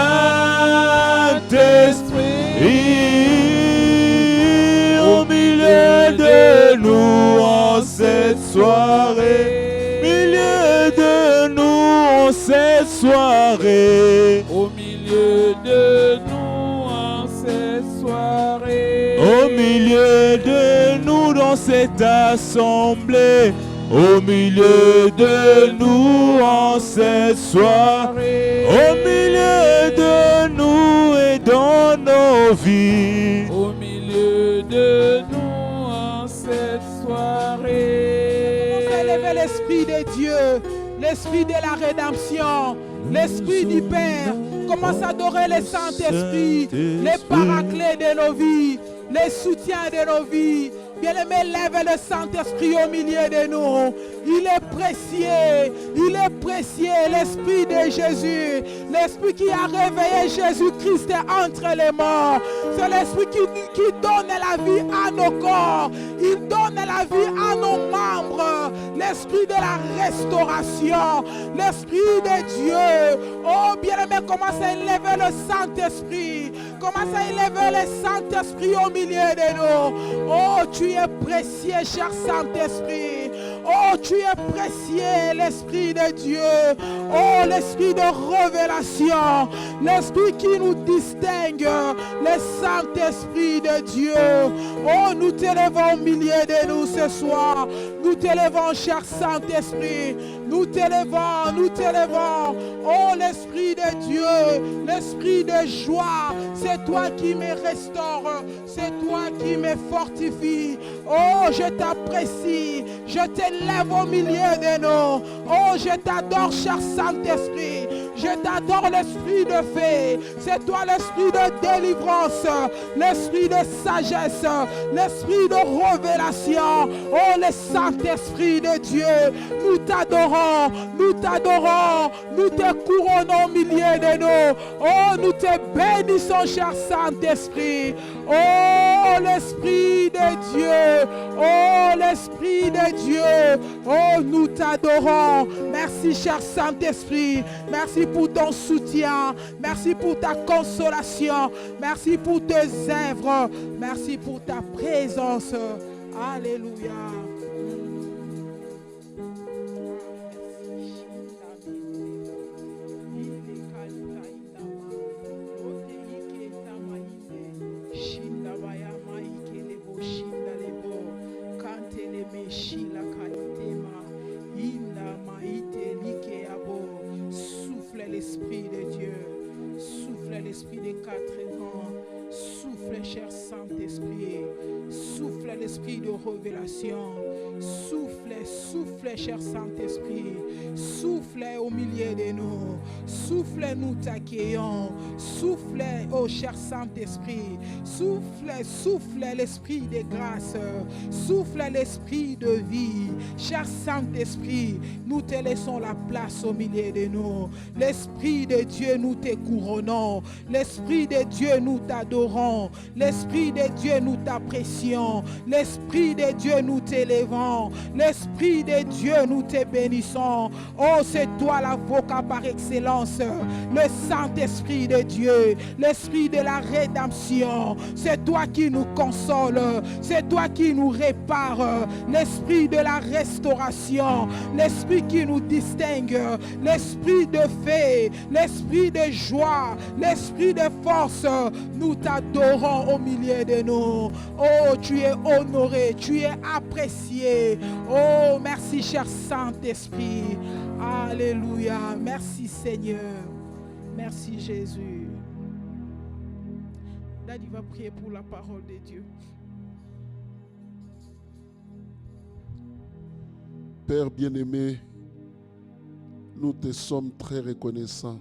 au milieu de nous en cette soirée. Milieu de nous en cette soirée. Au milieu de nous en cette soirée. Au milieu de nous dans cette assemblée, au milieu de nous en cette soirée, au milieu de nous et dans nos vies, au milieu de nous en cette soirée. Fais lever l'Esprit de Dieu, l'Esprit de la rédemption, l'Esprit du Père. Commence à adorer le Saint-Esprit, les paraclés de nos vies, les soutiens de nos vies. Bien-aimé, lève le Saint-Esprit au milieu de nous. Il est précieux, l'Esprit de Jésus, l'Esprit qui a réveillé Jésus-Christ entre les morts. C'est l'Esprit qui donne la vie à nos corps, il donne la vie à nos membres. L'Esprit de la restauration, l'Esprit de Dieu. Oh bien-aimé, commence à élever le Saint-Esprit. Commence à élever le Saint-Esprit au milieu de nous. Oh, tu es précieux, cher Saint-Esprit. Oh, tu es précieux, l'Esprit de Dieu. Oh, l'Esprit de révélation, l'Esprit qui nous distingue, le Saint-Esprit de Dieu. Oh, nous t'élevons au milieu de nous ce soir. Nous t'élevons, cher Saint-Esprit. Nous t'élevons, nous t'élevons. Oh, l'Esprit de Dieu, l'Esprit de joie. C'est toi qui me restaure. C'est toi qui me fortifie. Oh, je t'apprécie. Je t'élève au milieu de nous. Oh, je t'adore, cher Saint-Esprit. Je t'adore, l'Esprit de paix. C'est toi l'Esprit de délivrance, l'Esprit de sagesse, l'Esprit de révélation. Oh, le Saint-Esprit de Dieu, nous t'adorons, nous t'adorons, nous te couronnons au milieu de nous. Oh, nous te bénissons, cher Saint-Esprit. Oh, l'Esprit de Dieu, oh, l'Esprit de Dieu. Oh, nous t'adorons. Merci, cher Saint-Esprit. Merci pour ton soutien. Merci pour ta consolation. Merci pour tes œuvres. Merci pour ta présence. Alléluia. Souffle l'Esprit de Dieu, souffle l'Esprit des 4 vents, souffle, cher Saint-Esprit, souffle l'Esprit de révélation, souffle, cher Saint-Esprit, souffle au milieu de nous, souffle, nous t'accueillons, souffle, oh cher Saint-Esprit, souffle l'Esprit de grâce, souffle l'Esprit de vie, cher Saint-Esprit, nous te laissons la place au milieu de nous. L'Esprit de Dieu, nous te couronnons. L'Esprit de Dieu, nous t'adorons. L'Esprit de Dieu, nous t'apprécions. L'Esprit de Dieu, nous t'élevons. L'Esprit de Dieu, nous te bénissons. Oh, c'est toi l'avocat par excellence, le Saint-Esprit de Dieu, l'Esprit de la rédemption. C'est toi qui nous console, c'est toi qui nous répare. L'Esprit de la restauration, l'Esprit qui nous distingue, l'Esprit de paix, l'Esprit de joie, l'Esprit de force. Nous t'adorons au milieu de nous. Oh, tu es honoré, tu es apprécié. Oh, merci, cher Saint-Esprit. Alléluia. Merci, Seigneur. Merci, Jésus. Daddy va prier pour la parole de Dieu. Père bien-aimé, nous te sommes très reconnaissants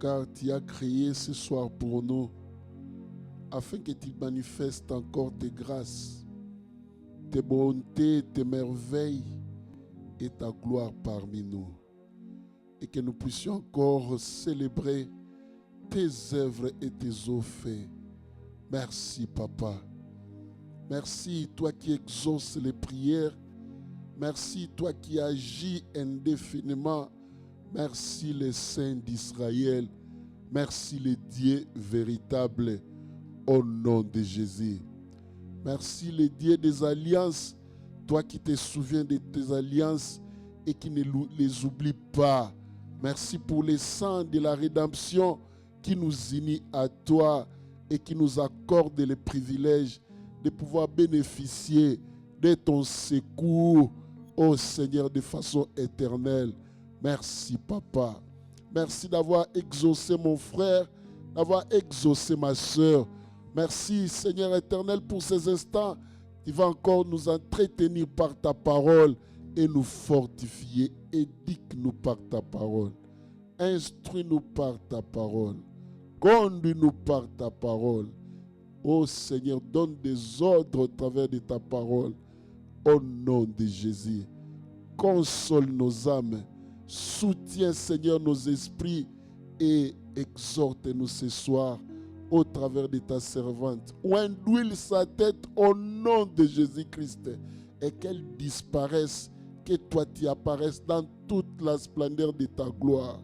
car tu as créé ce soir pour nous afin que tu manifestes encore tes grâces, tes bontés, tes merveilles et ta gloire parmi nous. Et que nous puissions encore célébrer tes œuvres et tes offres. Merci, Papa. Merci, toi qui exauces les prières. Merci, toi qui agis indéfiniment. Merci, les saints d'Israël. Merci, les dieux véritables. Au nom de Jésus. Merci, les dieux des alliances. Toi qui te souviens de tes alliances et qui ne les oublie pas. Merci pour les sangs de la rédemption qui nous unit à toi et qui nous accorde le privilège de pouvoir bénéficier de ton secours, ô Seigneur, de façon éternelle. Merci, Papa. Merci d'avoir exaucé mon frère, d'avoir exaucé ma soeur. Merci, Seigneur éternel, pour ces instants. Tu vas encore nous entretenir par ta parole et nous fortifier. Éduque-nous par ta parole. Instruis-nous par ta parole. Conduis-nous par ta parole. Ô Seigneur, donne des ordres au travers de ta parole. Au nom de Jésus. Console nos âmes. Soutiens, Seigneur, nos esprits et exhorte-nous ce soir au travers de ta servante. Oindouille sa tête au nom de Jésus-Christ et qu'elle disparaisse, que toi tu apparaisses dans toute la splendeur de ta gloire.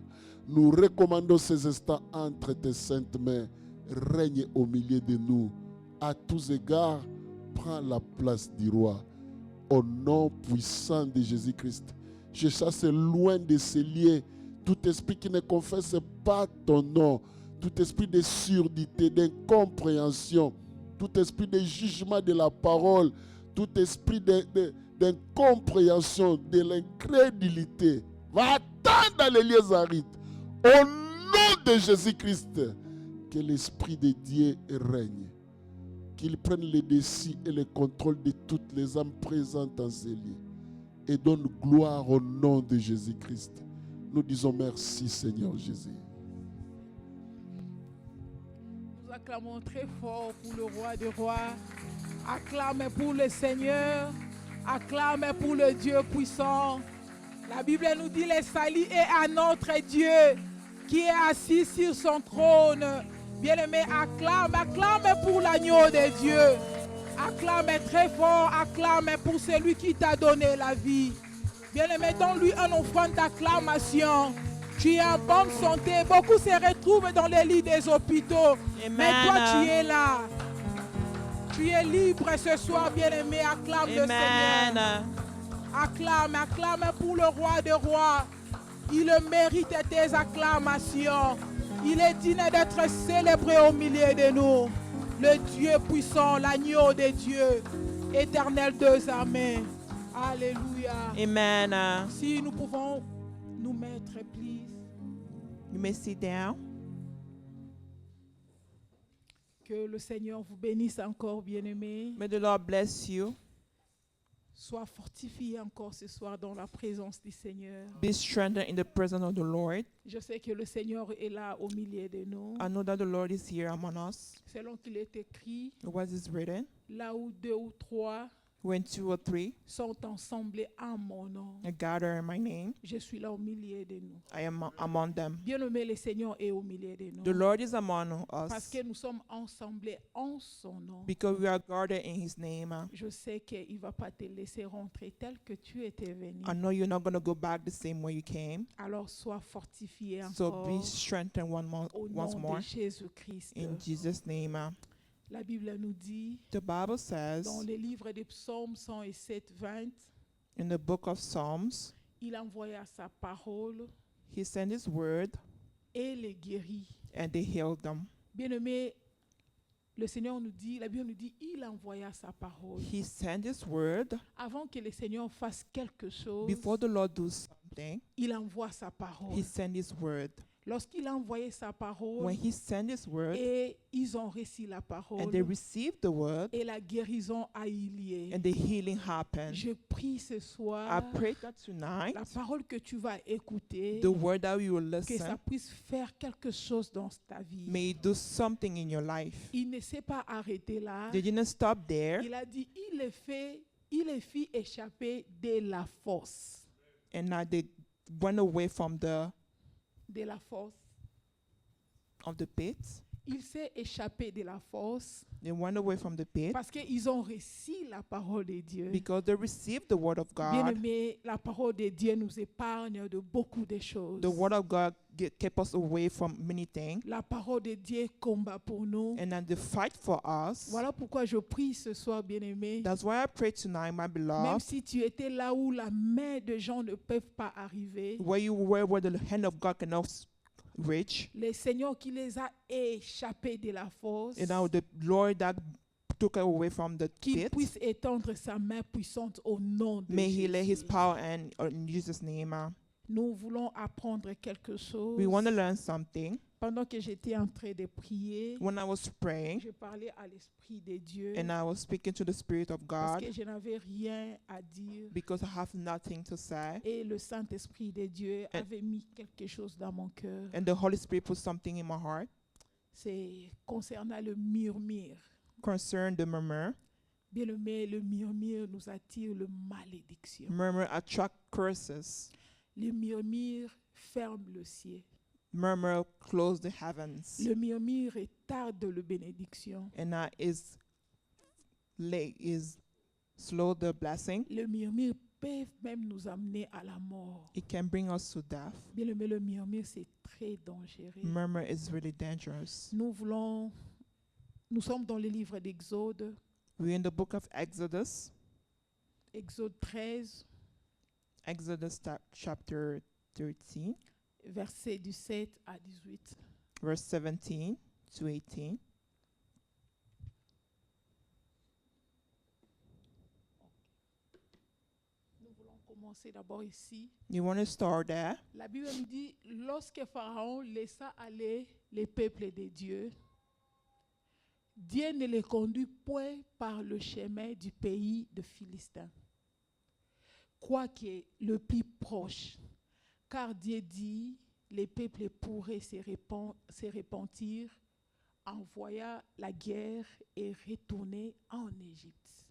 Nous recommandons ces instants entre tes saintes mains. Règne au milieu de nous. À tous égards, prends la place du roi. Au nom puissant de Jésus-Christ, je chasse loin de ces liens tout esprit qui ne confesse pas ton nom, tout esprit de surdité, d'incompréhension, tout esprit de jugement de la parole, tout esprit d'incompréhension, de l'incrédulité. Va attendre dans les lieux arides. Au nom de Jésus-Christ, que l'Esprit de Dieu règne. Qu'il prenne le dessus et le contrôle de toutes les âmes présentes dans ces lieux. Et donne gloire au nom de Jésus-Christ. Nous disons merci, Seigneur Jésus. Nous acclamons très fort pour le roi des rois. Acclame pour le Seigneur. Acclame pour le Dieu puissant. La Bible nous dit: le salut est à notre Dieu qui est assis sur son trône. Bien-aimé, acclame, acclame pour l'agneau de Dieu. Acclame très fort, acclame pour celui qui t'a donné la vie. Bien-aimé, donne-lui un offrande d'acclamation. Tu es en bonne santé. Beaucoup se retrouvent dans les lits des hôpitaux. Amen. Mais toi, tu es là. Tu es libre ce soir, bien-aimé. Acclame le Seigneur. Acclame, acclame pour le roi des rois. Il mérite tes acclamations. Il est digne d'être célébré au milieu de nous. Le Dieu puissant, l'agneau de Dieu, éternel deux armées. Alléluia. Amen. Si nous pouvons nous mettre, please. You may sit down. Que le Seigneur vous bénisse encore, bien-aimés. May the Lord bless you. Sois fortifié encore ce soir dans la présence du Seigneur. Be strengthened in the presence of the Lord. Je sais que le Seigneur est là au milieu de nous. I know that the Lord is here among us. Selon qu'il est écrit, What is written? là où deux ou trois When 2 or 3 sont ensemble en mon nom, are gathered in my name, je suis là au milieu de nous. I am among them. Bien-aimé, le Seigneur est au milieu de nous. The Lord is among Parce us que nous sommes ensemble en son nom. because we are gathered in His name. Je sais qu'il ne va pas te laisser rentrer tel que tu étais venu. I know you're not going to go back the same way you came. Alors sois fortifié So encore be strengthened au once nom more de Jésus-Christ. in Jesus' name. La Bible nous dit The Bible says dans le livre des psaumes 107, 20, in the book of Psalms, il envoya sa parole He sent His word et les guérit. and they healed them. Bien-aimé, le Seigneur nous dit, la Bible nous dit, il envoya sa parole. He sent His word. Avant que le Seigneur fasse quelque chose, Before the Lord do something, il envoie sa parole. He sent His word. Lorsqu'il a envoyé sa parole, When He sent His word et ils ont reçu la parole, and they received the word et la guérison a eu lieu. and the healing happened, Je prie ce I soir, pray that tonight, la parole que tu vas écouter, the word that you will que ça listen, puisse faire quelque chose dans ta vie. may it do something in your life. Il ne s'est pas arrêté là. They didn't stop there, Il a dit, il les fit échapper de la fosse. and now they went away from De la fosse. the pit. Il s'est échappé de la fosse They went away from the pit parce qu'ils ont reçu la parole de Dieu. because they received the word of God. Bien-aimé, la parole de Dieu nous épargne de beaucoup de choses. The word of God kept us away from many things, La parole de Dieu combat pour nous. and then they fight for us. Voilà pourquoi je prie ce soir, bien-aimé. That's why I pray tonight, my Même beloved, si tu étais là où la main de gens ne peuvent pas arriver, where you were, where the hand of God cannot reach, le Seigneur qui les a échappés de la fosse, and now the Lord that took away from the qu'il pit. puisse étendre sa main puissante au nom de May he lay his Jésus. power in Jesus' name. Nous voulons apprendre quelque chose. We want to learn something. Pendant que j'étais en train de prier, When I was praying je parlais à l'Esprit de Dieu and I was speaking to the Spirit of parce God que je n'avais rien à dire. because I have nothing to say, Et le Saint-Esprit de Dieu And- avait mis quelque chose dans mon cœur. and the Holy Spirit put something in my heart C'est concernant le murmure. concerned the murmur. Bien-aimé, le murmure nous attire le malédiction. Murmur attract curses. Le murmure ferme le ciel. Murmur close the heavens. Le murmure retarde le bénédiction. And is slow the blessing. Le murmure peut même nous amener à la mort. It can bring us to death. Bien-aimé, le murmure, c'est très dangereux. Murmur is really dangerous. Nous sommes dans le livre d'Exode, We're in the book of Exodus, Exode 13, chapter 13, versets du 7 à 18. verse 17 to 18. Nous voulons commencer d'abord ici. You want to start there? La Bible nous dit, lorsque Pharaon laissa aller les peuples de Dieu, Dieu ne les conduit point par le chemin du pays de Philistins, quoique le plus proche, car Dieu dit, les peuples pourraient se repentir, envoya la guerre et retourner en Égypte.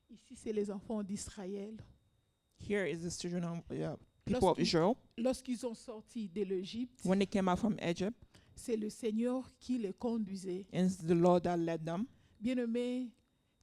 Ici, c'est les enfants d'Israël. Here is the children of people of Lorsqu'ils- Israel. Lorsqu'ils ont sorti de l'Égypte, When they came out from Egypt, c'est le Seigneur qui les conduisait. and it's the Lord that led them. Bien-aimé,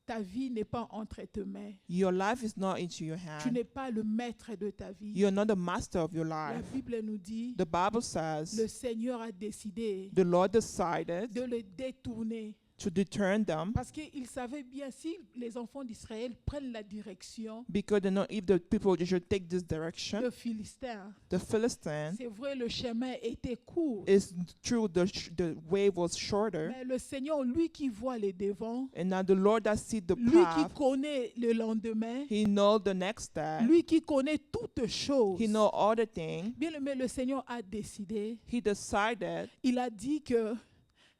ta vie n'est pas entre tes mains. Your life is not into your Tu hand. n'es pas le maître de ta vie. You're not the master of your La life. Bible nous dit, The Bible le says Seigneur a décidé the Lord decided de le détourner. to deter them Parce qu'il savait bien, si les enfants d'Israël prennent la direction because they know if the people should take this direction, de Philistins, the Philistines, c'est vrai, le chemin était court. it's true the way was shorter, Mais le Seigneur, lui qui voit les devants, and now the Lord that sees the lui qui path, connaît le lendemain, He knows the next step, lui qui connaît toutes choses. He knows all the things. Bien aimé, le Seigneur a décidé, He decided il a dit que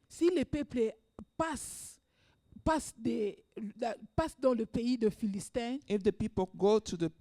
si les peuples passent dans le pays de Philistins, if the people go to the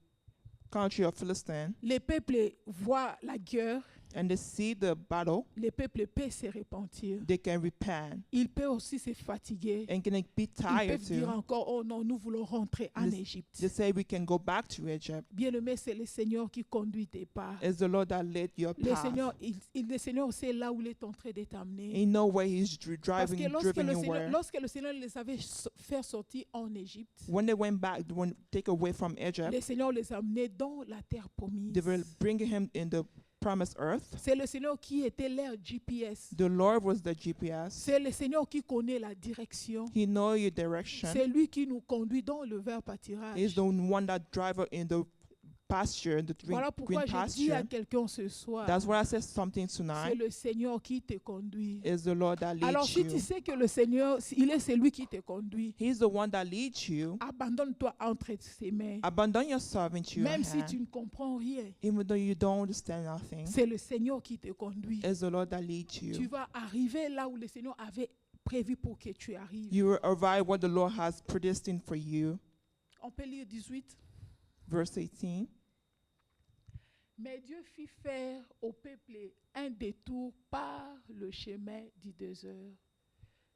country of Philistine les peuples voient la guerre, and they see the battle, les peuples peuvent se repentir. they can repent Ils peuvent aussi se fatiguer. and can be Ils tired peuvent dire too. encore, oh non, nous voulons rentrer en They Égypte. say we can go back to Egypt. Bien-aimé, c'est le Seigneur qui conduit tes pas. It's the Lord that led your Le path. Seigneur, le Seigneur sait là où il est en train de t'amener. He know where He's Parce driving, que driven you where. lorsque le Seigneur les avait fait sortir en Égypte, When they went back, when take away from le Egypt, Seigneur les a amenés dans la terre promise. they were bringing Him in the promised earth. C'est le Seigneur qui était leur GPS. The Lord was the GPS. C'est le Seigneur qui connaît la direction. He know your direction. C'est lui qui nous conduit dans le vert pâturage. He's the one that drive us in the pasture, in the Voilà green pourquoi je dis à pasture. quelqu'un ce soir, That's why I said something c'est tonight. le Seigneur qui te conduit. Is the Lord that Alors leads si tu you. sais que le Seigneur, il est celui qui te conduit, He's the one that leads you. abandonne-toi entre ses mains. Abandon yourself into your Même si tu hand. ne comprends rien, Even though you don't understand nothing, c'est le Seigneur qui te conduit. it's the Lord that leads Tu you. vas arriver là où le Seigneur avait prévu pour que tu arrives. You will arrive what the Lord has predestined for you. On peut lire 18. Verse 18. Mais Dieu fit faire au peuple un détour par le chemin du désert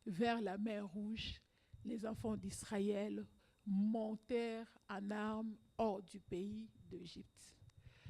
vers la mer Rouge. Les enfants d'Israël montèrent en armes hors du pays d'Égypte.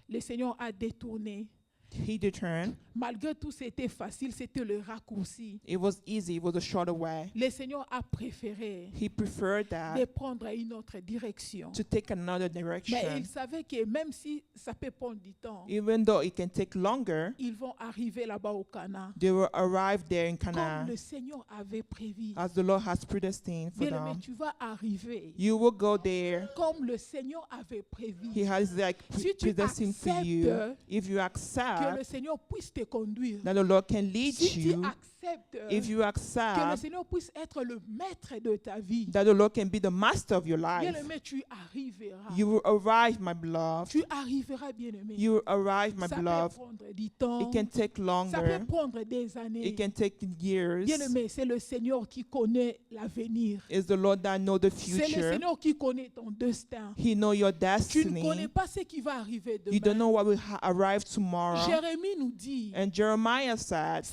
Le Seigneur a détourné. He returned. Malgré tout, c'était facile, c'était le raccourci. It was easy. It was a shorter way. Le Seigneur a préféré He preferred de that prendre une autre direction. to take another Mais direction. il savait que même si ça peut prendre du temps, Even though it can take longer, ils vont arriver là-bas au Canaan. they will arrive there in Comme Canaan le Seigneur avait prévu. as the Lord has predestined for Bien-aimé, them. tu vas arriver You will go there. comme le Seigneur avait prévu. He has like Si tu predestined for you. acceptes If you accept le Seigneur puisse te conduire. that the Lord can lead Si tu you, acceptes if you que le accept Seigneur puisse être le maître de ta vie, that the Lord can be the master of your life, bien-aimé, tu arriveras. you will arrive, my beloved. Tu arriveras, bien-aimé. You will arrive, my Ça peut beloved. prendre du temps. It can take Ça longer. peut prendre des années. It can take years. Bien-aimé, c'est le Seigneur qui connaît l'avenir. It's the Lord that knows the C'est le future. Seigneur qui connaît ton destin. He knows your Tu ne connais destiny. pas ce qui va arriver You don't demain. know what will arrive tomorrow. Jérémie nous dit, And Jeremiah said,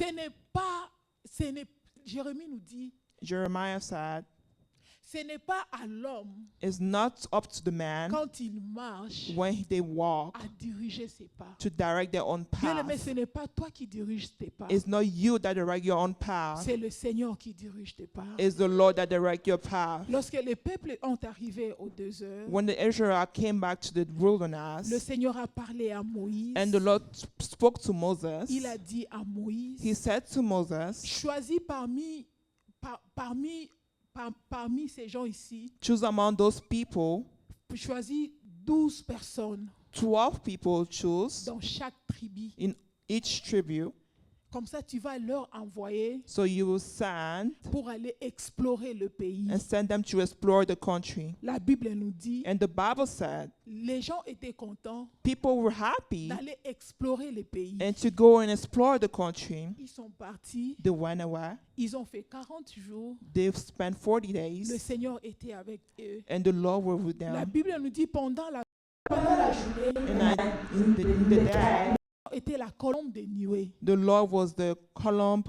Jérémie nous dit, Jeremiah said, ce n'est pas à l'homme, it's not up to the man quand il marche, when they walk à diriger ses pas. to direct their own Bien-aimé, path. ce n'est pas toi qui diriges tes pas. It's not you that direct your own path. C'est le Seigneur qui dirige tes pas. It's the Lord that direct your path. Lorsque les peuples ont arrivé aux 2 heures, When the Israelites came back to the le wilderness Seigneur a parlé à Moïse. and the Lord spoke to Moses, Il a dit à Moïse, he said to Moses, choisis parmi ces gens ici, choose among those people, choisis 12 personnes 12 people choose dans chaque tribu. in each tribu. Comme ça, tu vas leur envoyer So you will send pour aller explorer le pays. and send them to explore the country. La Bible nous dit, And the Bible said les gens étaient contents people were happy d'aller explorer le pays. and to go and explore the country. Ils sont partis, They went away. ils ont fait 40 jours. They spent 40 Le days Seigneur était avec eux. and the Lord was with La them. Bible nous dit pendant la journée, And in the day, était la colombe de nuée. the Lord was the column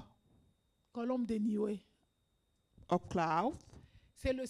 Colombe de nuée. of cloud. C'est le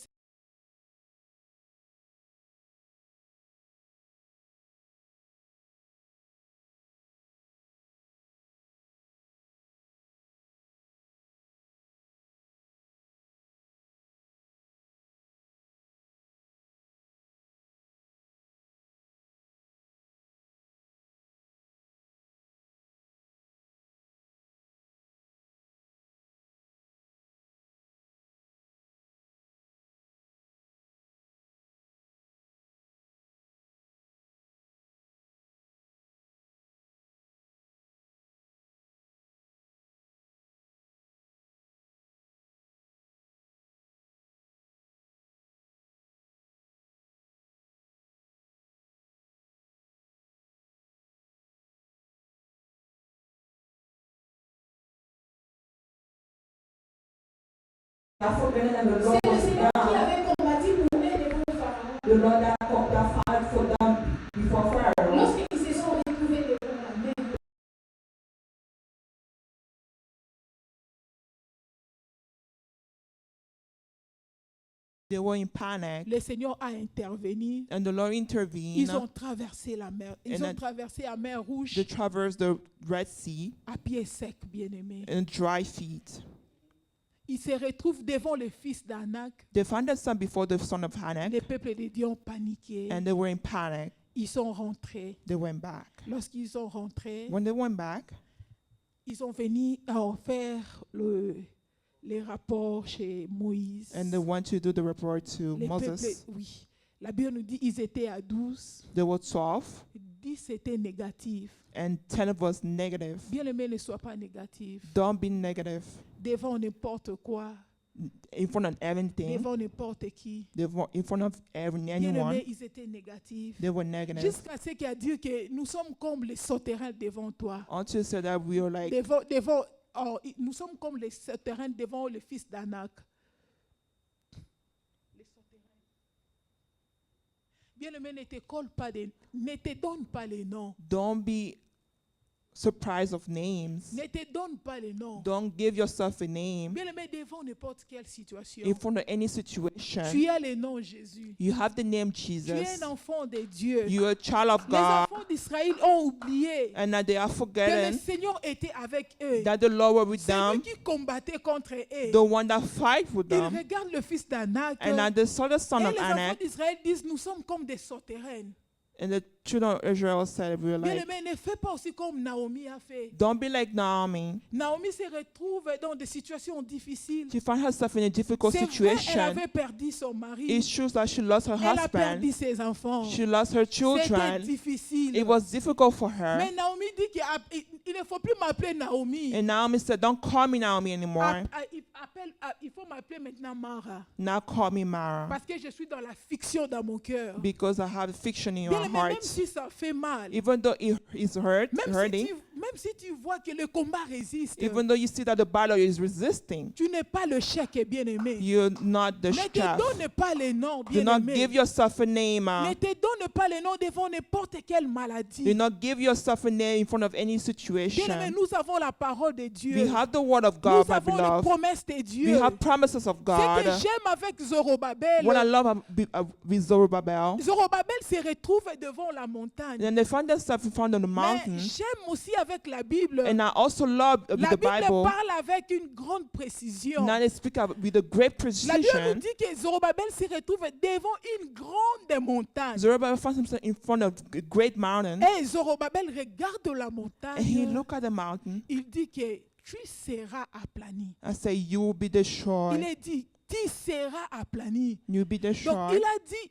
The Lord that fought the fight for them before Pharaoh. Lorsqu'ils se sont retrouvés devant la mer, They were in panic, le Seigneur a intervenu. and the Lord Ils intervened. ont traversé la mer. Ils And ont then traversé la mer Rouge They traversed the Red Sea à pied sec, bien-aimé. in dry feet. Ils se retrouvent devant le fils d'Anak. They found themselves before the son of Hanak, Les peuples de Dieu ont paniqué. and they were in panic. Ils sont rentrés. They went back. Lorsqu'ils sont rentrés, When they went back, ils ont venu faire les rapports chez Moïse. and they went to do the report to Les Moses. peuples, oui. La Bible nous dit ils étaient à 12. There were 12, 10 étaient négatifs. and 10 was negative. Bien-aimé, ne sois pas négatif. Don't be negative Devant n'importe quoi. in front of everything. Devant n'importe qui. In front of anyone. Bien-aimé, ils étaient négatifs. They were negative. Jusqu'à ce qu'il a dit que nous sommes comme les sauterelles devant toi. Until so that we are like, Nous sommes comme les sauterelles devant le fils d'Anak. Les sauterelles. Bien-aimé, ne te donne pas les noms. don't be surprised of names. Ne te donne pas les noms. Don't give yourself a name Bien-aimé, devant n'importe quelle situation. in front of any situation. Tu as le nom Jésus. You have the name Tu es Jesus. un enfant de Dieu. You're a child of Les God, enfants d'Israël ont oublié and that they are que le forgotten Seigneur était avec eux. that the Lord were with C'est lui them, qui combattait contre eux. the one that fight with Ils them. regardent le fils d'Anak. And that they saw the son Et of les enfants Anak, d'Israël disent, nous sommes comme des sauterelles. And the children of Israel said, we were Bien like, aimé, ne fais pas aussi comme Naomi a fait. don't be like Naomi. Naomi se retrouve dans des situations difficiles. She found herself in a difficult C'est vrai, elle situation. avait perdu son mari. It's true that she lost her Elle a perdu husband. ses enfants. She lost her C'était children. difficile. It was difficult for her. Mais Naomi dit qu'il ne faut plus m'appeler Naomi. And Naomi said, don't call me Naomi anymore. Il faut m'appeler maintenant Mara. Now call me Mara. Parce que je suis dans la fiction dans mon cœur. Because I have fiction in Bien your aimé, même heart. si ça fait mal, Even though it is hurting, même si tu vois que le combat résiste, even though you see that the battle is resisting, tu n'es pas le chèque bien aimé. you're not the Ne te chef. donne pas les noms Do bien not aimé. give yourself a name. Ne te donne pas les noms devant n'importe quelle maladie. Do not give yourself a name in front of any Bien aimé, situation. nous avons la parole de Dieu. We have the word of Nous God, my avons les beloved. promesses de We Dieu. have promises of Ce God. que j'aime avec Zorobabel, What I love with Zerubbabel, Zorobabel se retrouve devant la montagne. and they found themselves in front of the Mais mountain. j'aime aussi avec la Bible. And I also love with La the Bible Bible. parle avec une grande précision. Now they speak with a great La Bible nous precision. dit que Zorobabel se retrouve devant une grande montagne. Zerubbabel found himself in front of a great mountain, Et Zorobabel regarde la and he montagne. looked at the mountain Il dit que tu seras aplani. and said, "You will be destroyed. Il a dit, tu seras aplani. You will be Donc destroyed." il a dit,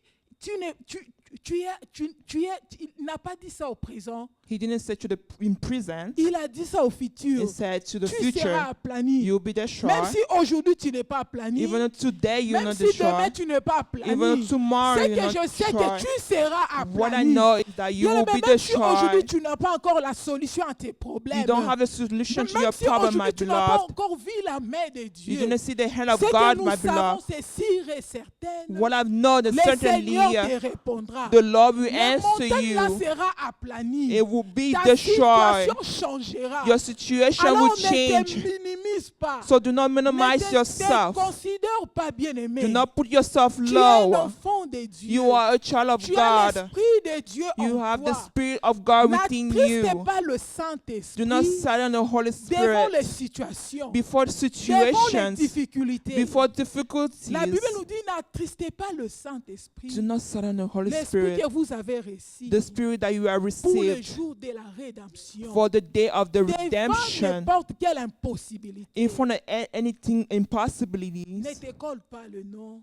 il n'a pas dit ça au présent. He didn't say to the in present. Il a dit ça au futur. He said to the Tu seras future, aplani. "You will be Même destroyed." si aujourd'hui tu n'es pas aplani. Even though today you're Même not si demain destroyed. tu n'es pas Even aplani. though tomorrow C'est you're que not je sais que destroyed. tu seras What I aplani. know is that you Bien will aimé, be même si aujourd'hui destroyed. tu n'as pas encore la solution à tes problèmes. You don't have a solution to Même your si problem, my aujourd'hui tu n'as pas beloved. encore vu la main de You Dieu. didn't see the hand of Ce que God, nous my savons, beloved. c'est sûr et certain. What I know that Le certainly Seigneur te répondra. the Lord will La answer montagne là you. sera aplanie. It will be Ta destroyed. situation changera. Your situation Alors will ne te change. minimise pas. So do not Ne minimize te yourself. considère pas bien aimé. Do not put yourself Tu es un low. enfant de Dieu. You are a child of Tu as God. l'esprit de Dieu You en have the toi. Spirit of God within N'attriste you. pas le Do Saint-Esprit not silence the Holy devant les Spirit situations, before devant les situations, difficultés. before difficulties. La Bible nous dit n'attristez pas le Saint-Esprit, Do not silence the Holy l'Esprit Spirit, que vous avez reçu the Spirit that you have pour le received jour de la rédemption. for the day of the Devant redemption. n'importe quelle impossibilité. In front of anything Ne impossibilities, te colle pas le nom.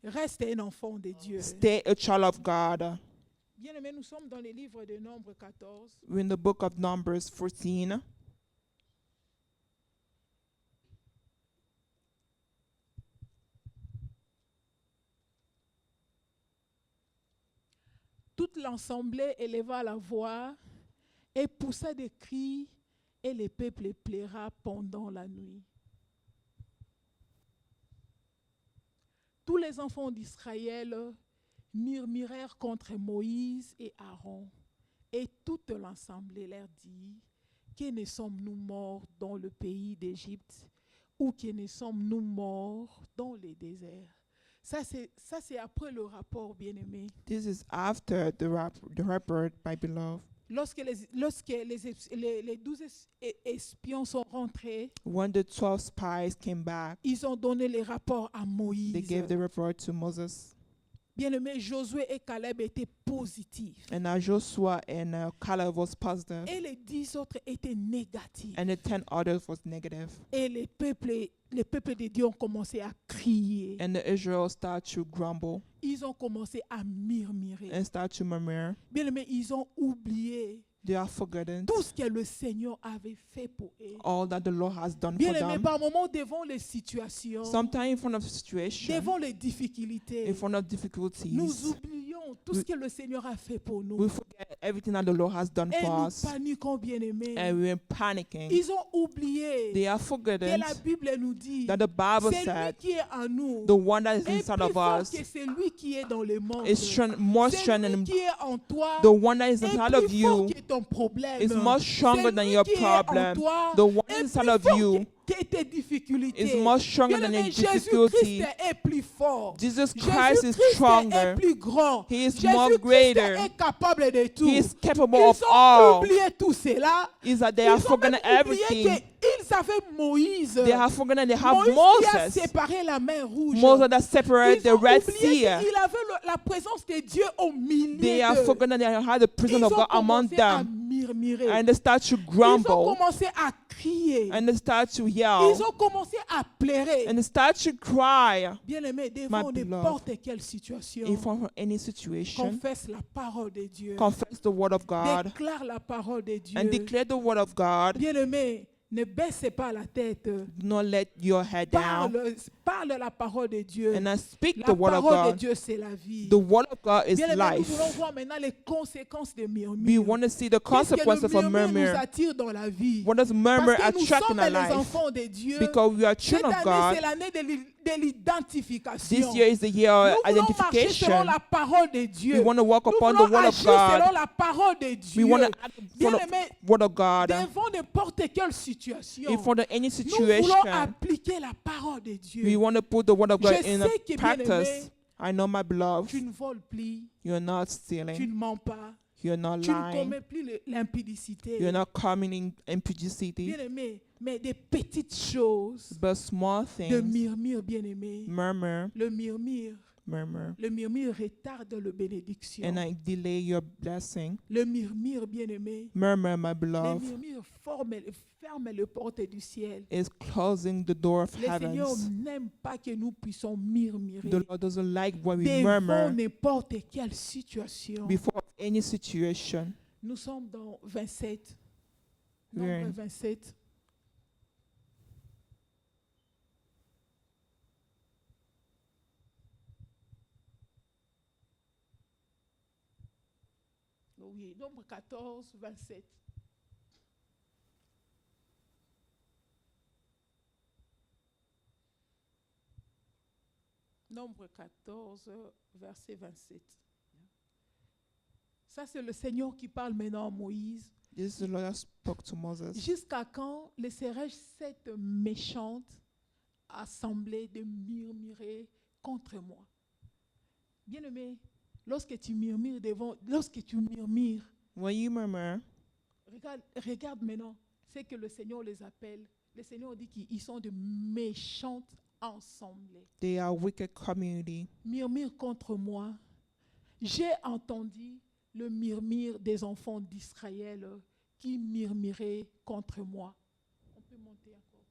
Reste un enfant de Dieu. stay a child of God. Bien-aimés, nous sommes dans le livre de Nombre 14. We're in the book of Numbers 14. Toute l'assemblée éleva la voix et poussa des cris, et le peuple pleura pendant la nuit. Tous les enfants d'Israël murmurèrent contre Moïse et Aaron, et toute l'assemblée leur dit, que ne sommes-nous morts dans le pays d'Égypte, ou que ne sommes-nous morts dans le désert? Ça, c'est après le rapport, bien-aimé. This is after the report, my beloved. Lorsque les 12 espions sont rentrés, When the 12 spies came back, ils ont donné les rapports à they Moïse. gave the report to Moses. Bien-aimé, Josué et Caleb étaient positifs. And Joshua and Caleb was positive, Et les 10 autres étaient négatifs. and the 10 others was negative. Et les peuples de Dieu ont commencé à crier. And the Israel started to grumble Ils ont commencé à murmurer. and start to murmur. Bien-aimé, ils ont oublié They are forgotten tout ce que le Seigneur avait fait pour eux. all that the Lord has done for Bien-aimé, them. par moments, devant les situations, Sometimes in front of situation, devant les difficultés, in front of difficulties, nous oublions tout ce que le Seigneur a fait pour nous. we forget everything that the Lord has done Et for nous us, paniquons, bien-aimés. and we're panicking. Ils ont oublié They are que forgotten la Bible nous dit that the Bible c'est lui said qui est en nous the one that is est inside plus of fort us que celui qui est dans le monde. is more C'est strong lui than qui est en toi the one that is est inside of plus fort you que ton problème. is much stronger C'est than lui your qui est en problem. toi The one est inside plus of fort you que tes difficultés. is much stronger than Bien-aimé, your difficulty. Jésus-Christ est plus fort. Jesus Christ is Jésus-Christ est stronger. plus grand. He is more Jésus-Christ greater. est capable de tout. He is capable Ils of ont all. oublié tout cela. Is that they Ils have ont forgotten même oublié everything. qu'ils Ils avaient Moïse. They have forgotten they have Moïse qui a Moses. séparé la mer rouge. Moses that separated Ils ont the Red oublié Sea. qu'il avait la présence de Dieu au milieu They have d'eux. forgotten they had the presence Ils of ont God among commencé à them. murmurer. And they start to Ils ont grumble. commencé à crier. And they start to Ils yell. ont commencé à pleurer. And they start to cry. Bien-aimés, devant My beloved, n'importe quelle situation, In front of any situation, confesse la parole de Dieu. confess the word of God. Déclare la parole de Dieu. And declare the word of God. Bien-aimés, ne baissez pas la tête. Do not let your head down. Parle la parole de Dieu. And I speak La the word of parole de God. Dieu, c'est la vie. The word of God is Bien-aimés, nous voulons life. voir maintenant les conséquences des We murmures. want to see the Qu'est-ce que consequences of a le murmure nous murmur. attire dans la vie? What does murmur Parce que nous attract sommes in our les life? enfants de Dieu. Because we are Cette children of année, God. c'est l'année de l'identification. This year is the year of Nous voulons marcher selon identification. la parole de Dieu. We want to walk Nous upon the voulons word of agir selon God. la parole de We Dieu. want to act upon the Bien-aimés, word of God. devant n'importe quelle situation, In front of any nous situation, voulons appliquer la parole de Dieu. we want to put the word of God Je in sais que, practice. bien-aimé, I know, my beloved, Tu ne voles plus, you're not tu stealing. ne mens pas, You're not tu ne lying. commets plus l'impudicité. You're not coming in impudicity. Bien-aimé, mais des petites choses But small de things, murmure, bien-aimé. murmur, Le murmure retarde le bénédiction. and I delay your blessing. Le murmure, bien-aimé. Murmur, my Les beloved, murmures ferment les portes du ciel. is closing the door of Le Seigneur heavens. n'aime pas que nous puissions murmurer The Lord doesn't like when we devant murmur n'importe quelle situation. before any situation. Nous sommes dans 27. We're Nombre in 27. Oui, nombre 14, 27. Nombre 14, verset 27. Ça, c'est le Seigneur qui parle maintenant à Moïse. This is the Lord that spoke to Moses. Jusqu'à quand laisserai-je cette méchante assemblée de murmurer contre moi? Bien-aimé, lorsque tu murmures, When you murmur, regarde maintenant, c'est que le Seigneur les appelle. Le Seigneur dit qu'ils sont de méchantes assemblées. they are a wicked community. Murmure contre moi. J'ai entendu le murmure des enfants d'Israël qui murmuraient contre moi. On peut monter encore.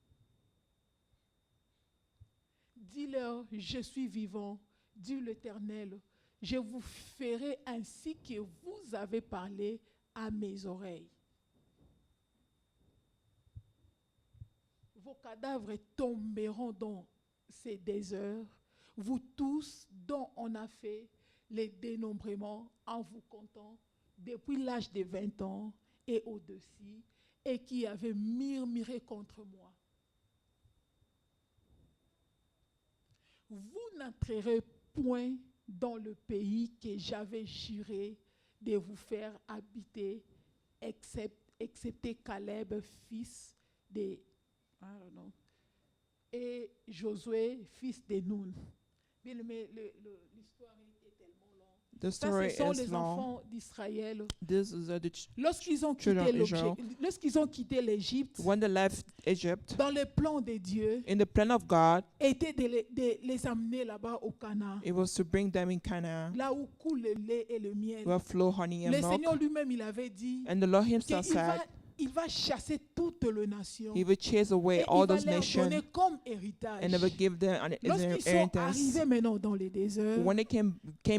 Dis-leur, je suis vivant, dit l'Éternel. Je vous ferai ainsi que vous avez parlé à mes oreilles. Vos cadavres tomberont dans ces déserts, vous tous dont on a fait les dénombrements en vous comptant depuis l'âge de 20 ans et au-dessus, et qui avaient murmuré contre moi. Vous n'entrerez point dans le pays que j'avais juré de vous faire habiter, excepté Caleb, fils de... et Josué, fils de Nun. Bien aimé, l'histoire est tellement longue. The Ça, story ce sont is les long. enfants d'Israël. This is Lorsqu'ils ont children quitté of Israel. lorsqu'ils ont quitté l'Égypte, when they left Egypt, dans le plan de Dieu, in the plan of God, était de les amener là-bas au Canaan, it was to bring them in Canaan, là où coule le lait et le miel. where flow honey and Le Seigneur milk. lui-même, il avait dit And the Lord Himself qu'il said, il va chasser toutes les nations. He will chase away Et all il va those leur nations donner comme héritage. and never give them an Lorsqu'ils sont inheritance. arrivés maintenant dans les déserts, When they came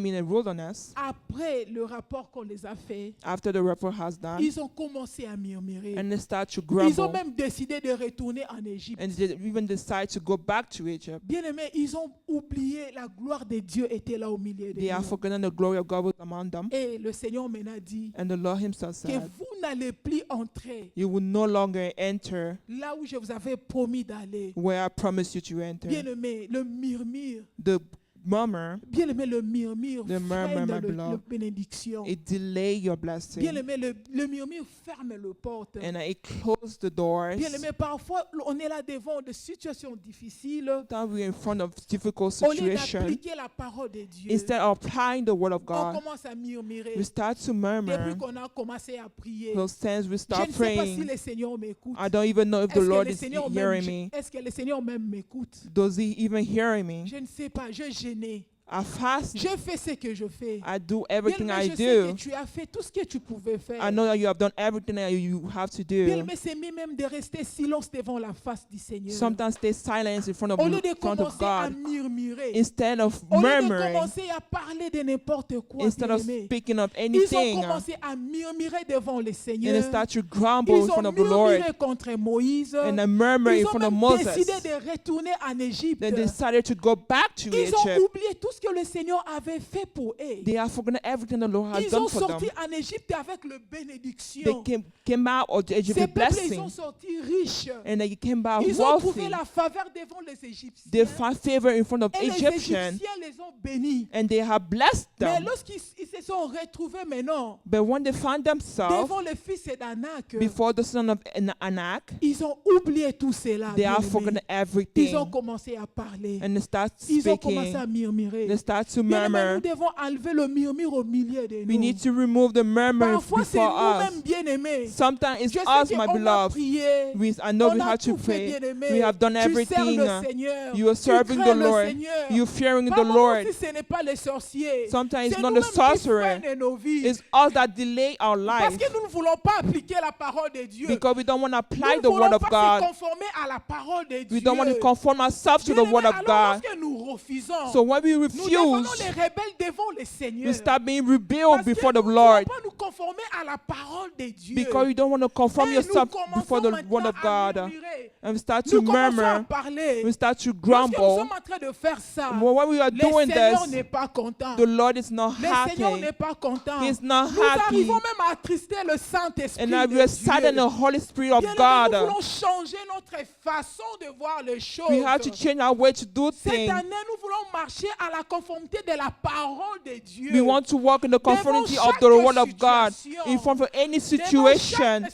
in the wilderness, après le rapport qu'on les a fait, after the report has done, ils ont commencé à murmurer. and they start to Ils ont grumble, même décidé de retourner en Égypte. and they even decide to go back to Egypt. Bien aimés, ils ont oublié la gloire de Dieu était là au milieu de They have nous. forgotten the glory of God was among them. Et le Seigneur maintenant dit And the Lord Himself que said, vous n'allez plus entrer You will no longer enter là où je vous avais promis d'aller. where I promised you to enter. Bien aimé, le murmure The murmur, Bien-aimé, le murmure The murmur, freine my le beloved, bénédiction. it delay your blessing. Bien-aimé, le murmure ferme le porte. And it close the doors. Bien-aimé, parfois, on est là devant des situations difficiles. Sometimes we're in front of difficult Au lieu situations. d'appliquer la parole de Dieu, Instead of applying the word of on God, commence à murmurer. we start to Depuis murmur. qu'on a commencé à prier, Those times we je start ne sais pas si praying. le Seigneur m'écoute. I don't even know if the Est-ce que Lord le is Seigneur hearing même, me. est-ce que le Seigneur même m'écoute? Does he even hearing me? Je ne sais pas, je gênais. I fast. Je fais ce que je fais. I do everything Bien-aimé, I je sais que do. tu as fait tout ce que tu pouvais faire. I know that you have done everything that you have to do. Bien-aimé, c'est mieux même de rester silence devant la face du Seigneur. Sometimes stay silent in front Au lieu de of commencer à God murmurer, instead of au lieu de murmuring, commencer à parler de n'importe quoi, instead of bien-aimé, speaking of ils ont anything, commencé à murmurer devant le and Seigneur. they start to grumble Ils in front ont of the Lord, murmuré contre Moïse. and they murmur Ils in ont front of même Moses. décidé de retourner en Égypte. Then they decided to go back to Ils ont Egypt. oublié tout ce que le Seigneur avait fait pour eux. They have forgotten everything the Lord has Ils done ont for sorti them. en Égypte avec le They bénédiction. came out of Egypt Ces with peuples, ils blessing, ont sorti riches. and they came back Ils ont trouvé wealthy. la faveur devant les They Égyptiens. found favor in front of Et les Egyptians, Égyptiens les ont bénis. and they have blessed Mais them. lorsqu'ils se sont retrouvés maintenant But when they found themselves devant le fils d'Anak, before the son of Anak, ils ont oublié tout cela. they have bien-aimés. forgotten Ils ont everything, commencé à parler. and they start Ils ont commencé speaking. à murmurer. They start to Bien-aimés, murmur. nous devons enlever le murmure au milieu de We nous. need to remove the murmur Parfois, c'est before us. nous-mêmes bien-aimés. Sometimes it's Je us, sais my qu'on a beloved. prié. I know we On a have to tout fait, pray. bien-aimé. We have done Tu sers everything. le Seigneur. You are Tu serving crains the le Lord. Seigneur. You're fearing Par the moments Lord. aussi, ce n'est pas les sorciers. Sometimes it's C'est not the nous-mêmes qui sorcerer. freinent nos vies. It's us that delay our Parce life que nous ne voulons pas appliquer la parole de Dieu. because we don't want to Nous apply ne the word voulons of pas se God. conformer à la parole de Dieu. We don't want to conform ourselves to the Bien-aimés, word of alors God. lorsque nous refusons, So when we nous devenons refuse, les rebelles devant le Seigneur. we start being rebelled Parce que before nous the ne Lord voulons pas nous conformer à la parole de Dieu. because you don't want to conform Et yourself nous before the commençons word of maintenant à God. murmurer. And we start Nous to commençons à murmur. parler. We start to Lorsque nous grumble. sommes en train de faire ça, Well, when we are le doing Seigneur n'est this, pas content. the Lord is not Le Seigneur happy. n'est pas content. He's not Nous happy. arrivons même à attrister le Saint-Esprit And de now we are saddened Dieu. the Holy Spirit of Bien-aimés, God. nous voulons changer notre façon de voir les choses. We have to change our way to do Cette things. année, nous voulons marcher à la conformité de la parole de Dieu. We want to walk in the conformity of the word of God in front of any situation,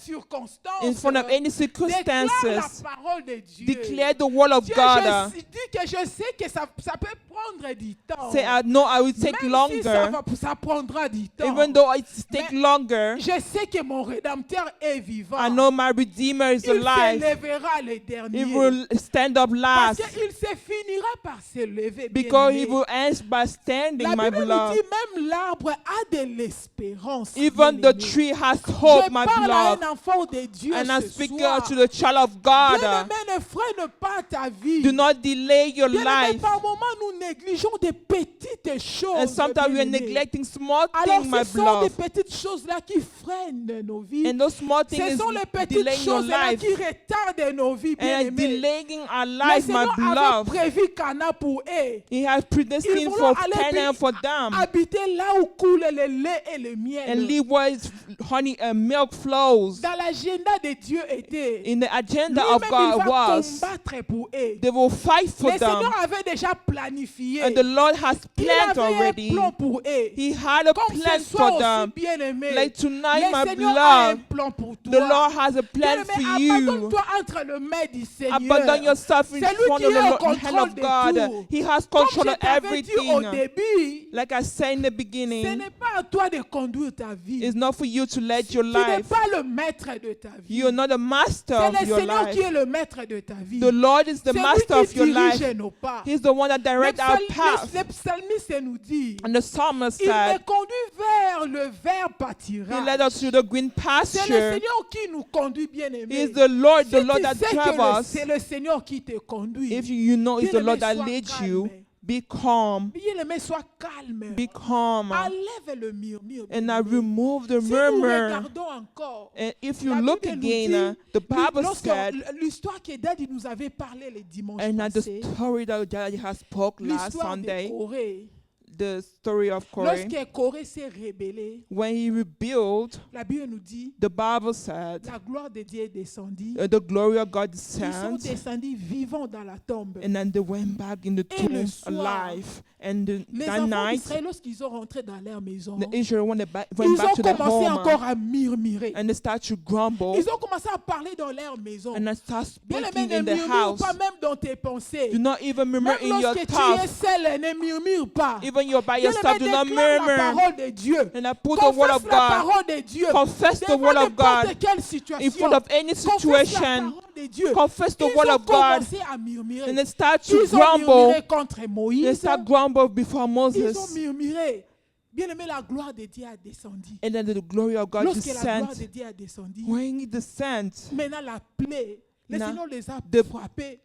in front of any Déclare la circumstances. parole de Dieu. Declare the word of Dieu, God. je dis que je sais que ça peut prendre du temps. Say, I know I will take Même si longer. ça prendra du temps. Even though it take longer, Je sais que mon Rédempteur est vivant. I know my Redeemer is Il alive. s'élèvera le dernier. He will stand up Parce last qu'il se finira par s'élever. because bien-aimé. he will end by standing, La my Bible nous beloved. dit même l'arbre a de l'espérance. Even the bien-aimé. tree has hope, Je my parle à beloved. un enfant de Dieu And I ce speak soir. to the child of God. Bien-aimé, ne freine pas ta vie. Do not delay your Bien-aimé, life. par moments, nous négligeons des petites choses. And sometimes we are bien-aimé. neglecting small Alors, things, my ce sont des beloved. petites choses-là qui freinent nos vies. And those small Ce things sont les is petites delaying your choses-là life qui retardent nos vies, and bien-aimés. delaying our Le life, my Seigneur avait beloved. prévu Cana pour eux. He has predestined Ils for voulaient aller Canaan for them habiter là où coule le lait et le miel. and live where its honey and milk flows. Dans l'agenda de Dieu était. In the agenda of Lui-même, God il va was combattre pour eux. they will fight for Le them, Seigneur avait déjà planifié. and the Lord has Il planned avait un already. plan pour eux. He had a Comme plan ce soir for aussi, them. bien-aimé. Like tonight, Le my Seigneur a un beloved, plan pour toi. the Lord has a plan Bien-aimé, for you. abandonne-toi entre le mains du Seigneur. Abandon yourself in C'est lui front qui of est au the hand contrôle of de God. tout. He has Comme control je of t'avais dit au everything. début, Like I said in the ce beginning, n'est pas à toi de conduire ta vie. it's not for you to lead your Tu n'es life. pas le maître de ta vie. You are not the master C'est of le your Seigneur qui life. est le maître de ta vie. The Lord is the C'est lui master qui of your dirige life. nos pas. He's the one that directs our path. Le psalmiste nous dit, And the psalmist il me said, conduit vers le vert He pâturage. led us to the green C'est le pasture. Seigneur qui nous conduit, bien-aimé. He is the Lord Si that tu sais drives que us. c'est le Seigneur qui te conduit. If you know it's the Bien-aimé, Lord that sois leads calme. you, be calm. Bien-aimé, sois calme. Be calm. Enlève le murmure. And I bien-aimé. remove the Si nous murmur. regardons encore, And if you la look Bible nous again, dit, the Bible lorsque said, l'histoire que Daddy nous avait parlé le dimanche and the passé, story that Daddy has spoke last l'histoire de Sunday, Corée, the story of Corey. Lorsque Corée s'est rébellé, When he rebuilt, la Bible nous dit, the Bible said, la gloire de Dieu est descendue. the glory of God Ils sont descended, descendus vivants dans la tombe. and then they went back in the Et le tomb soir, alive. And Les that enfants night, d'Israël, lorsqu'ils ont rentré dans leur maison, the Israel went back ils to ont their commencé home, encore à murmurer. and they started to grumble, Ils ont commencé à parler dans leur maison. and they started Bien speaking aimé, in ne the murmure house. pas même dans tes pensées. Do not even murmur Même in your lorsque tu es thoughts. seul, ne murmure pas. Even you're by Bien yourself, aimé, do not déclare la murmur. parole de Dieu. And I put the word Confesse of la God. parole de Dieu. Confess the Devant word of n'importe God quelle in situation. front of any Confesse la situation. parole de Dieu. Confess the Ils word ont of God. commencé à murmurer. And they start to Ils ont grumble. murmuré contre They Moïse. start grumble before Ils ont Moses. murmuré. Bien aimé, la gloire de Dieu a descendu. And then the glory of God Lorsque la gloire de descends. Dieu a descendu, When he descends, maintenant la plaie, le Now, Seigneur les a the- frappés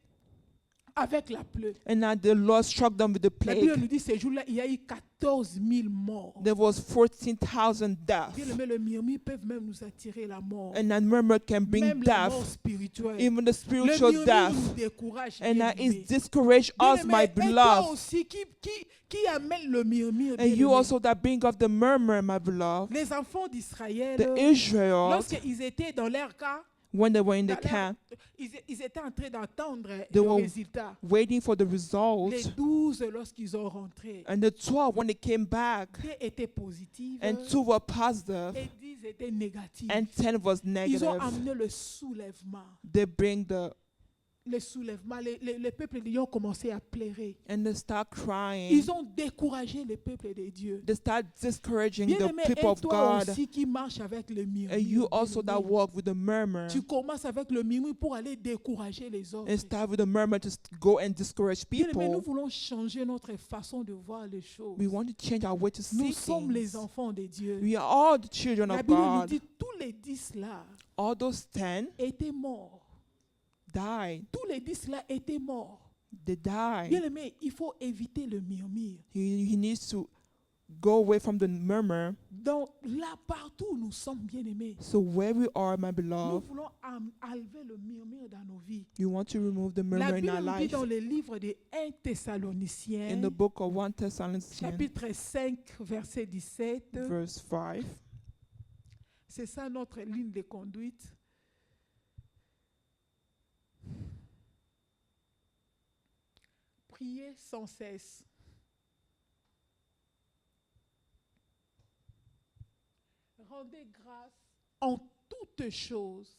avec la plaie. and now the Lord struck them with the La Bible plague. nous dit ces jours-là, il y a eu 14 000 morts. There was 14,000 deaths. Bien aimé, le murmure peuvent même nous attirer la mort. And that murmur can bring Même la mort death, spirituelle. even the Le spiritual murmure death. nous décourage. And bien that aimé. is discourage Bien us, aimé, my et toi beloved. aussi qui amène le murmure. And bien you aimé. also that bring of the murmur, my beloved. Les enfants d'Israël, The Israelites, lorsqu'ils étaient dans leur cas, when they were in the dans leur- camp, ils étaient en train d'attendre They le were résultat. waiting for the Les results. 12, lorsqu'ils ont rentré, And the 12, when they came back, 2 étaient positifs and 2 were positive, et 10 étaient négatifs. and 10 was Ils ont negative. amené le soulèvement. They bring the, Le soulèvement, le peuple de Dieu ont commencé à pleurer. and they start crying. Ils ont découragé le peuple de Dieu. They start discouraging Bien the aimé, people et of toi God. aussi qui marche avec le murmure. And you bien also that aimé. walk with the murmur. Tu commences avec le murmure pour aller décourager les autres. And start with the murmur to go and discourage Bien aimé, nous people. voulons changer notre façon de voir les choses. We want to change our way to see Nous sommes les things. enfants de Dieu. We are all the children La of Bible nous God. dit tous les 10 là All those 10 étaient morts. died. Tous les 10 là étaient morts. They Bien died. aimé, il faut éviter le murmure. He needs to go away from the murmur. Donc là, partout où nous sommes bien aimés, So where we are, my nous beloved, voulons enlever le murmure dans nos vies. you want to remove the La murmur in Bible our nous dit life. dans le livre de 1 Thessaloniciens, In the book of 1 Thessalonians, chapitre 5, verset 17, verse 5, c'est ça notre ligne de conduite. Priez sans cesse. Rendez grâce en toutes choses,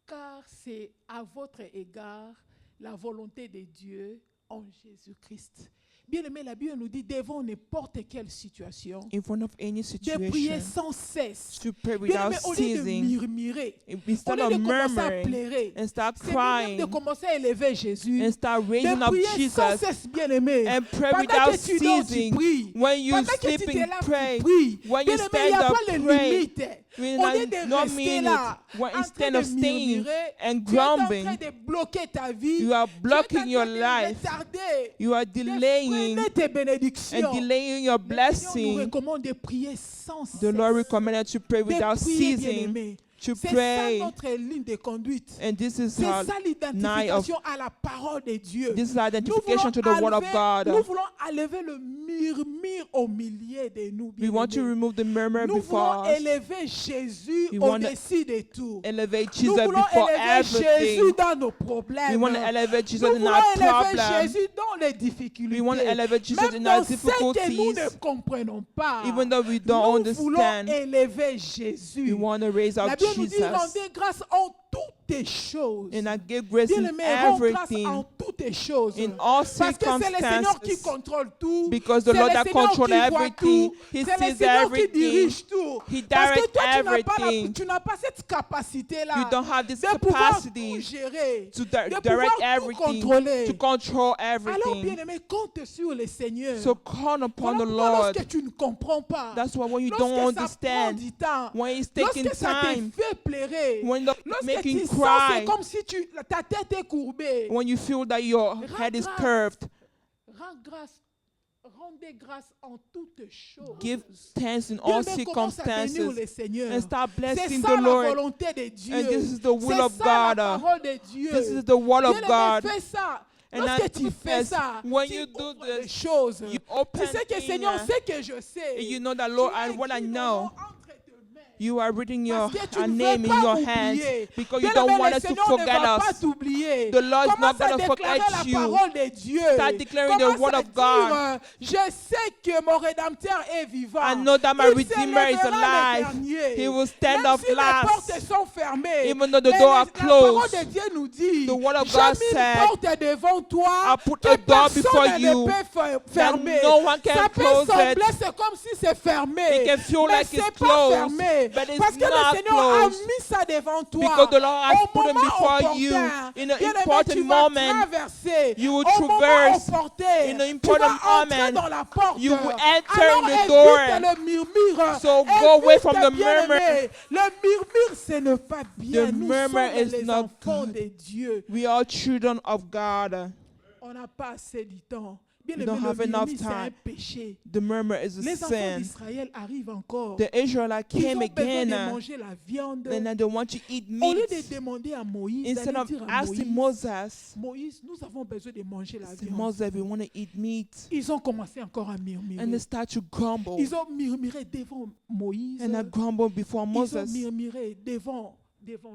car c'est à votre égard la volonté de Dieu en Jésus-Christ. Bien aimé, la Bible nous dit devant n'importe quelle situation, in front of any de prier situation, sans cesse. to pray Bien without aimé, au lieu de ceasing, murmurer, au instead lieu of de commencer à murmuring, pleurer, and start c'est mieux de crying, commencer à élever Jésus, and start raising de up prier sans Jesus, cesse, bien aimé. and pray Pendant without que tu dors, tu ceasing. pries. When you Pendant que tu sleeping, te lèves, pray. tu pries. When Bien you aimé, il n'y stand a up, pas de pray. limite. We Au lieu de no rester minute. là, When en train instead de of staying murmurer, and tu es en grumbling, train de bloquer ta vie. you are Tu es en blocking train your de life. retarder, You are de delaying freiner tes bénédictions. and delaying your Le Seigneur nous blessing. recommande de prier sans The cesse. Lord recommended to pray De without prier, ceasing, bien-aimé. to C'est ça pray. notre ligne de conduite. And this is C'est our ça l'identification à la parole de Dieu. this is our Nous identification voulons, to the word of nous God. voulons enlever le murmure au milieu de nous. We want to bien-aimés. remove the murmur Nous before voulons us. élever Jésus We want to au-dessus de tout. Elevate Nous Jesus voulons before élever Jésus everything. dans nos We problèmes. want to elevate Jesus Nous in voulons our élever problem. Jésus dans les difficultés. We want to elevate Jesus Même in dans our ce que nous difficulties. ne comprenons pas. Even though we don't Nous voulons understand, élever we Jésus. want to raise La up Bible nous dit Jesus. rendez grâce en toutes choses. And I give grace Bien in aimé, rends grâce everything, en toutes choses. in all Parce que c'est le Seigneur qui circumstances. contrôle tout. Because the C'est Lord le that Seigneur controls qui voit everything. tout. He C'est le sees Seigneur qui everything. dirige tout. He Parce que directs toi, everything. tu n'as pas cette capacité-là You don't have this de pouvoir capacity tout gérer, to de direct pouvoir tout everything, contrôler. to control Alors, bien everything. aimé, compte sur le Seigneur. So call upon Voilà the pourquoi Lord. lorsque tu ne comprends pas, That's why when you lorsque don't ça prend understand, du temps, when it's taking lorsque ça te time, fait pleurer, when it's lorsque making tu sens, cry, c'est comme si ta tête est courbée. when you feel that your head is curved, Rendez grâce en toutes choses. give thanks in Bien all aimé, commence à bénir circumstances le Seigneur. and start C'est blessing ça the la Lord. volonté de Dieu. And this is the will C'est of ça la God. parole de Dieu. This is the word of Bien aimé, God. fais ça. And I Lorsque tu fais confess, ça, when tu you do ouvres les this, choses. you Tu open sais que things, Seigneur, ce que je sais. and you know that, Lord, tu as and what I écrit nos know, noms entre tes mains. you are reading your Parce que tu our ne veux name in pas your oublier. hands because you Bien don't aimé, want le us to Seigneur ne forget va pas us. t'oublier. The Lord is Commence not à going to déclarer forget la you. parole de Dieu. Start declaring the Commence word à of dire, God. je sais que mon Rédempteur est vivant. I know that my Il Redeemer is s'élèvera le alive. dernier. He will stand Même up si les last. portes sont fermées. Even though the mais door are la parole closed, de Dieu nous dit, the word of j'ai God mis une said, porte devant toi I put que a door personne before ne you peut fermer. no one can Ça peut close sembler, it. c'est comme si c'est fermé. It can feel Mais like c'est it's pas closed, fermé. but it's Parce que le not Seigneur a closed. mis ça devant toi. Because the Lord has Au put them moment before you opportun, in an bien-aimé, important tu vas moment. traverser. You will Au moment traverse opportun, in an tu important vas entrer moment. dans la porte. You will enter Alors in the évite door. le murmure. So go away from the Bien-aimé. murmur. Le murmure, ce n'est pas bien. The Nous murmur sommes is les not enfants good. de Dieu. We are children of God. On n'a pas assez du temps. Bien We aimé, don't have le enough murmure, c'est un time. péché. The murmur is a Les enfants sin. d'Israël arrivent encore. The Israelites Ils came ont besoin de again, manger la viande. and then they want to eat Au lieu de meat. demander à Moïse, Instead d'aller of dire à asking Moïse, Moses, Moïse, nous avons besoin de manger la say, viande. Moses, we want to eat meat. Ils ont commencé encore à murmurer. And they start to grumble. Ils ont murmuré devant Moïse. And I grumble before Ils ont Moses. murmuré devant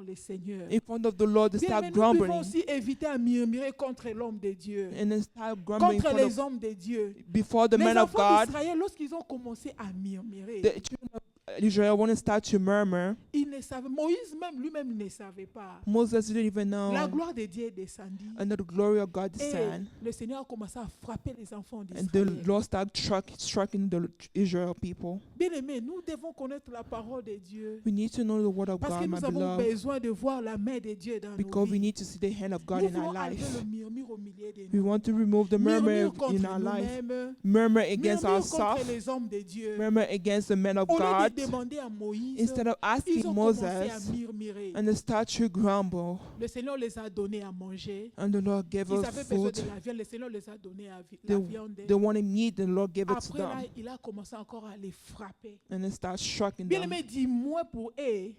le Seigneur. In front of the Lord, they Bien, start mais nous devons grumbling. aussi éviter à murmurer contre l'homme de Dieu. And they start grumbling in Contre front les of, hommes de Dieu. before the Les men of enfants God. d'Israël, lorsqu'ils ont commencé à murmurer, The children of Israel want to start to murmur. ils ne savaient, Moïse lui-même ne savait pas. Moses didn't even La know. gloire de Dieu est descendue. And the glory of God Et descended. le Seigneur a commencé à frapper les enfants And the d'Israël. Lord started striking the Israel people. Bien aimé, nous devons connaître la parole de Dieu. We need to know the word of Parce que God, my nous avons beloved. besoin de voir la main de Dieu dans nos Because we vies. need to see the hand of God Nous in our voulons enlever life. le murmure au milieu de We nous. want to remove the murmur Murmure in contre our life. nous-mêmes. Murmur against Murmure contre ourselves. les hommes de Dieu. Murmur against the men of Au lieu God. de demander à Moïse, Instead of ils asking ont commencé à Moses, murmurer. and they start to grumble. Le Seigneur les a donné à manger. And the Lord gave Ils us avaient besoin food. de la viande. Le Seigneur les a donné la viande. They wanted meat, the Lord gave it to Après, là, them. il a commencé encore à les frapper. And they start striking Bien them. aimé, dis-moi pour eux,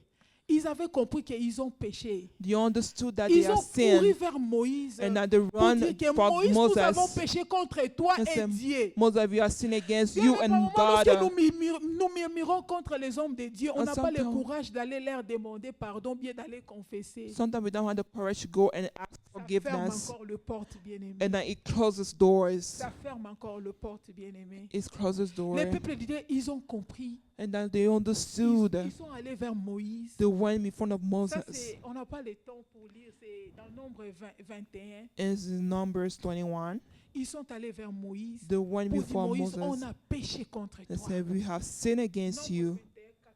ils avaient compris qu'ils ont péché. They understood that they Ils have ont couru sinned, vers Moïse and that they pour run dire que from Moïse, nous avons Moses. péché contre toi And et said, Dieu. Moses, we have sinned against Bien you aimé, and par moments, God. lorsque nous murmurons contre les hommes de Dieu, on And n'a pas le sometimes- courage d'aller leur demander pardon, bien d'aller confesser. Sometimes we don't have the courage to go and ask Ça ferme forgiveness. encore le porte, bien-aimé. And then it closes doors. Ça ferme encore le porte, bien-aimé. It closes doors. Les peuples de Dieu, ils ont compris. And then they Ils understood. sont allés vers Moïse. They went in front of Ça, Moses. on n'a pas le temps pour lire, c'est dans Nombre 21. It's in Numbers 21. Ils sont allés vers Moïse. They went Pour dire, before Moïse, on Moses. a péché contre They toi. said, we have sinned against Nombre you. 21, 4 à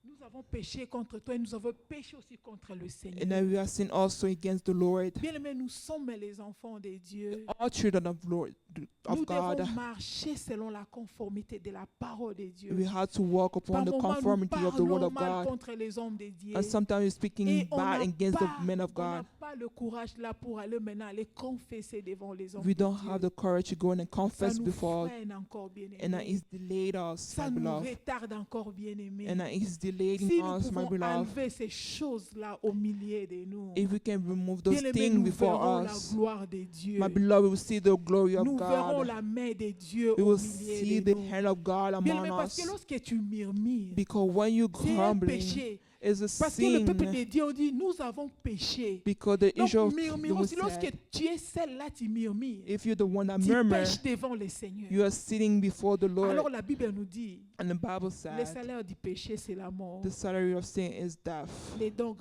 9. Nous avons péché contre toi et nous avons péché aussi contre le Seigneur. And then we have sinned also against the Lord. Bien aimé, nous sommes les enfants de Dieu. All children of Nous God. devons marcher selon la conformité de la parole de Dieu. We have to walk upon Par the moments, nous conformity of the word parlons of mal God. contre les hommes de Dieu. And sometimes we're Et speaking on bad n'a against pas, the men of on n'a God. pas le courage là pour aller maintenant aller confesser devant les hommes We de don't Dieu. have the courage to go in and Ça confess nous before, freine encore, bien and that aimé. is delayed us, Ça my nous beloved. retarde encore, bien aimé. And that is delaying Si nous us, my pouvons beloved. enlever ces choses-là au milieu de nous, If we can remove those bien aimé, things nous before verrons la us, gloire de Dieu. my beloved, we will see the glory of Nous verrons God. la main de Dieu We au will see milieu the de nous. hand of God Bien among aimé, parce us. que lorsque tu murmures, Because when you c'est un grumbling, péché. it's a Parce que le peuple sin. de Dieu dit, nous avons péché. Because the Donc, Israel murmure aussi. Lorsque said, tu es celle-là, tu murmures. if you're the one that Tu murmur, pêches devant le Seigneur. you are sitting before the Lord. Alors la Bible nous dit, And the Bible le said, salaire du péché, c'est la mort. the salary of sin is death. Les dons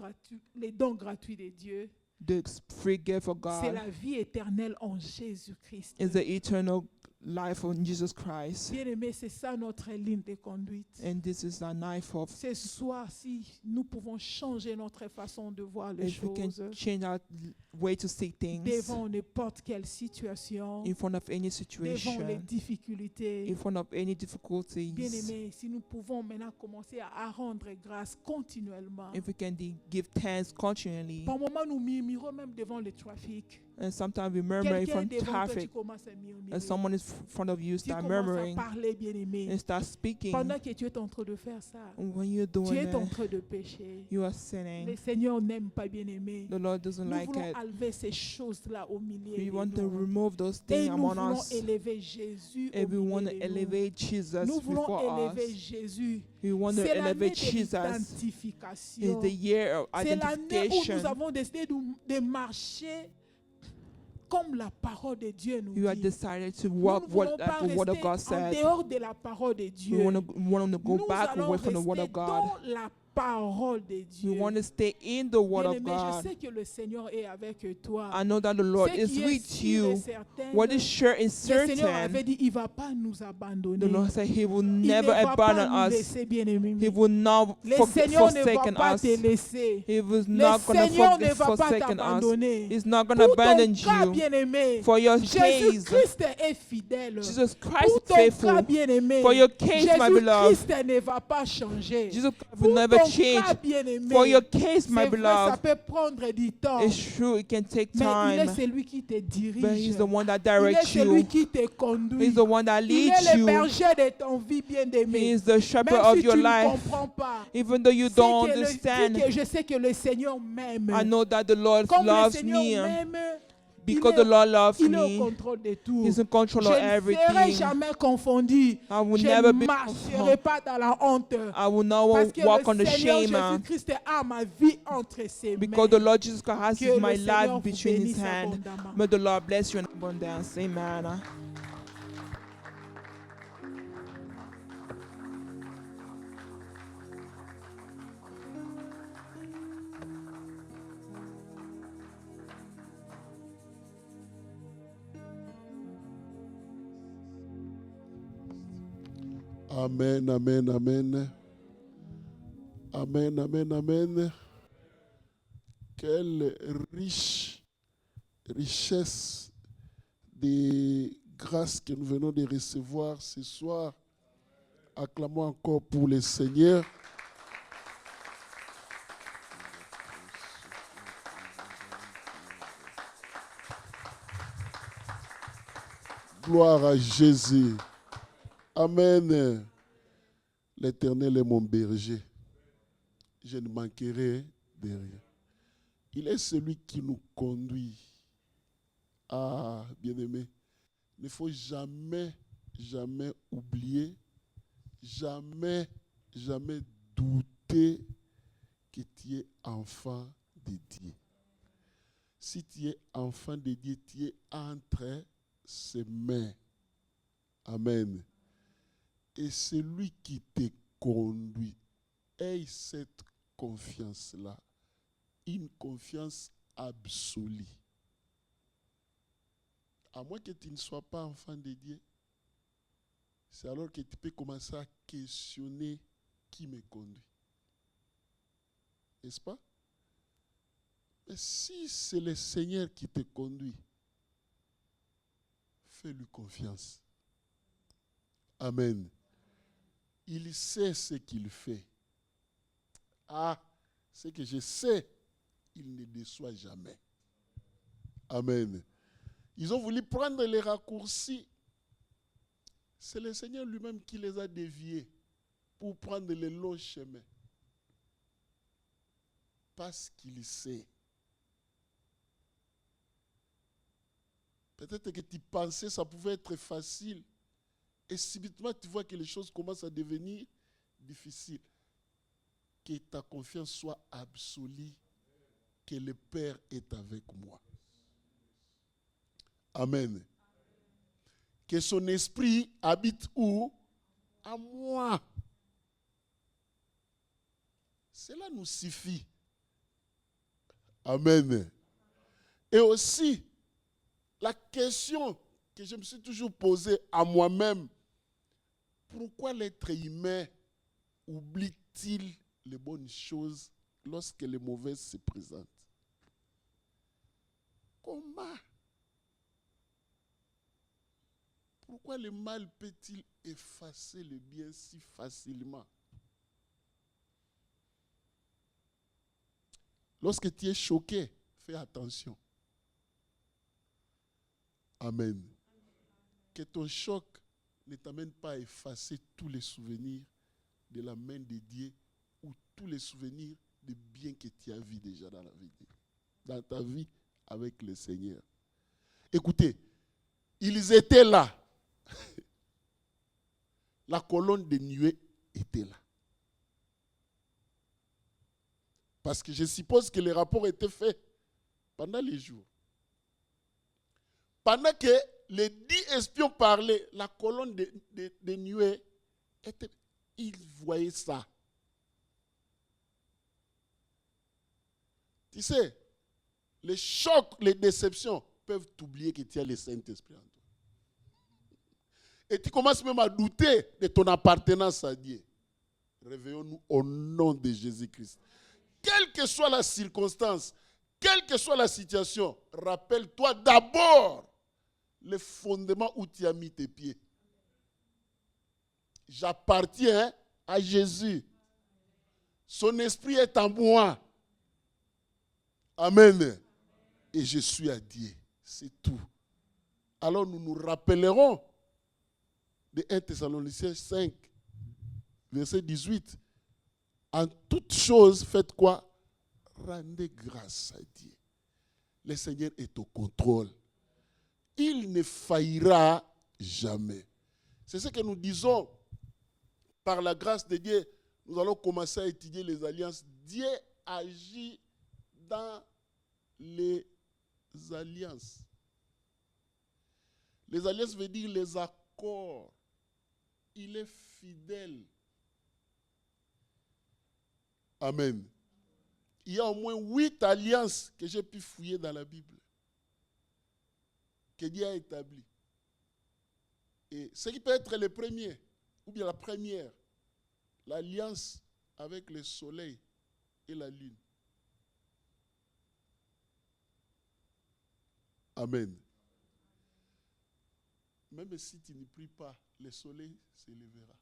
gratuits de Dieu, The free gift of c'est God la vie éternelle en Jésus-Christ. is the eternal life of Jesus Christ. Bien-aimé, c'est ça notre ligne de conduite. And this is a knife of, Ce soir, si nous pouvons changer notre façon de voir les if we can choses change our way to see things devant n'importe quelle situation, in front of any devant les situation, difficultés. in front of any difficulties, Bien-aimé, si nous pouvons maintenant commencer à rendre grâce continuellement. if we can give thanks continually. Par moments, nous murmurons même devant le trafic. And sometimes we murmur in Quelqu'un front of devant toi, tu traffic. commences à murmurer. And someone is in front of you, Tu start commences à murmuring parler, bien-aimé. and start speaking. Pendant que tu es en train de faire ça, And when you're tu doing es en that, train de pécher. you are Le sinning. Seigneur n'aime pas, bien-aimé. The Lord doesn't Nous like voulons it. enlever ces choses-là au milieu We de want to nous. remove those Et things nous among voulons us. élever Jésus And au we want milieu to de nous. elevate Jesus Nous voulons before élever us. Jésus. We want to C'est l'année elevate de Jesus. It's l'identification. the year of C'est l'année où nous identification. avons décidé de marcher comme la parole de Dieu nous You have dit. decided to Nous walk ne voulons what pas the Word of rester God en said. dehors de la parole de We Dieu. want to go Nous back allons away from the Word rester of God. dans la parole de We Dieu. want to stay in the Word of Bien-aimé, je God. sais que le Seigneur est avec toi. I know that the Lord Ce is qui est with sûr et you. certain, What is sure and le Seigneur avait certain, dit, il ne va pas nous abandonner. the Lord said He will Il never ne va pas abandon nous us. laisser, bien-aimé. He will not Le Seigneur ne va forsaken pas us. te laisser. He was Le not going Seigneur to ne va pas forsaken us. t'abandonner. He's not going to Pour ton abandon cas, you. bien-aimé, For your case, Jésus-Christ est fidèle. Jesus Christ Pour is ton cas, faithful. bien-aimé, For your case, my beloved, Jésus-Christ ne va pas changer. Jesus Christ Pour will never ton change. cas, bien-aimé, For your case, my c'est vrai, ça beloved, peut prendre du temps. it's true, it can take Mais il est time. celui qui te But He's dirige. the one that Il est directs celui you. qui te conduit. He's the one that Il leads est le you. berger de ton vie, He bien-aimé. is the shepherd Même of si your tu ne life. comprends pas, Even though you c'est don't que understand, je sais que le Seigneur m'aime. I know that the Lord Comme le loves Seigneur me. m'aime, Because the Lord loves il est au me, contrôle de tout. He's in control Je of ne serai everything. jamais confondu. I will Je never ne be marcherai pas dans la honte. I will not Parce que walk on le the Seigneur shame. Jésus-Christ a ma vie entre ses mains. Because the Lord Jesus Christ has Que my le Seigneur life vous between His bénisse hands. abondamment. May the Lord bless you in abundance. Amen. Amen, amen, amen. Amen, amen, amen. Quelle richesse de grâce que nous venons de recevoir ce soir. Acclamons encore pour le Seigneur. Gloire à Jésus. Amen. L'Éternel est mon berger. Je ne manquerai de rien. Il est celui qui nous conduit. Ah, bien-aimé, il ne faut jamais, jamais oublier, jamais, jamais douter que tu es enfant de Dieu. Si tu es enfant de Dieu, tu es entre ses mains. Amen. Et celui qui te conduit, aie cette confiance-là, une confiance absolue. À moins que tu ne sois pas enfant de Dieu, c'est alors que tu peux commencer à questionner qui me conduit. N'est-ce pas? Mais si c'est le Seigneur qui te conduit, fais-lui confiance. Amen. Il sait ce qu'il fait. Ah, ce que je sais, il ne déçoit jamais. Amen. Ils ont voulu prendre les raccourcis. C'est le Seigneur lui-même qui les a déviés pour prendre le long chemin. Parce qu'il sait. Peut-être que tu pensais que ça pouvait être facile. Et subitement, tu vois que les choses commencent à devenir difficiles. Que ta confiance soit absolue, que le Père est avec moi. Amen. Que son esprit habite où? À moi. Cela nous suffit. Amen. Et aussi, la question que je me suis toujours posée à moi-même, pourquoi l'être humain oublie-t-il les bonnes choses lorsque les mauvaises se présentent? Comment? Pourquoi le mal peut-il effacer le bien si facilement? Lorsque tu es choqué, fais attention. Amen. Que ton choc ne t'amène pas à effacer tous les souvenirs de la main de Dieu ou tous les souvenirs des biens que tu as vus déjà dans ta vie avec le Seigneur. Écoutez, ils étaient là. La colonne de nuée était là. Parce que je suppose que les rapports étaient faits pendant les jours. Pendant que les 10 espions parlaient, la colonne de nuée était... Ils voyaient ça. Tu sais, les chocs, les déceptions peuvent t'oublier que tu as le Saint-Esprit en toi. Et tu commences même à douter de ton appartenance à Dieu. Réveillons-nous au nom de Jésus-Christ. Quelle que soit la circonstance, quelle que soit la situation, rappelle-toi d'abord le fondement où tu as mis tes pieds. J'appartiens à Jésus. Son esprit est en moi. Amen. Et je suis à Dieu. C'est tout. Alors nous nous rappellerons de 1 Thessaloniciens 5, verset 18. En toute chose, faites quoi? Rendez grâce à Dieu. Le Seigneur est au contrôle. Il ne faillira jamais. C'est ce que nous disons. Par la grâce de Dieu, nous allons commencer à étudier les alliances. Dieu agit dans les alliances. Les alliances veut dire les accords. Il est fidèle. Amen. Il y a au moins 8 alliances que j'ai pu fouiller dans la Bible, que Dieu a établies. Et ce qui peut être le premier, ou bien la première, l'alliance avec le soleil et la lune. Amen. Même si tu ne pries pas, le soleil s'élèvera.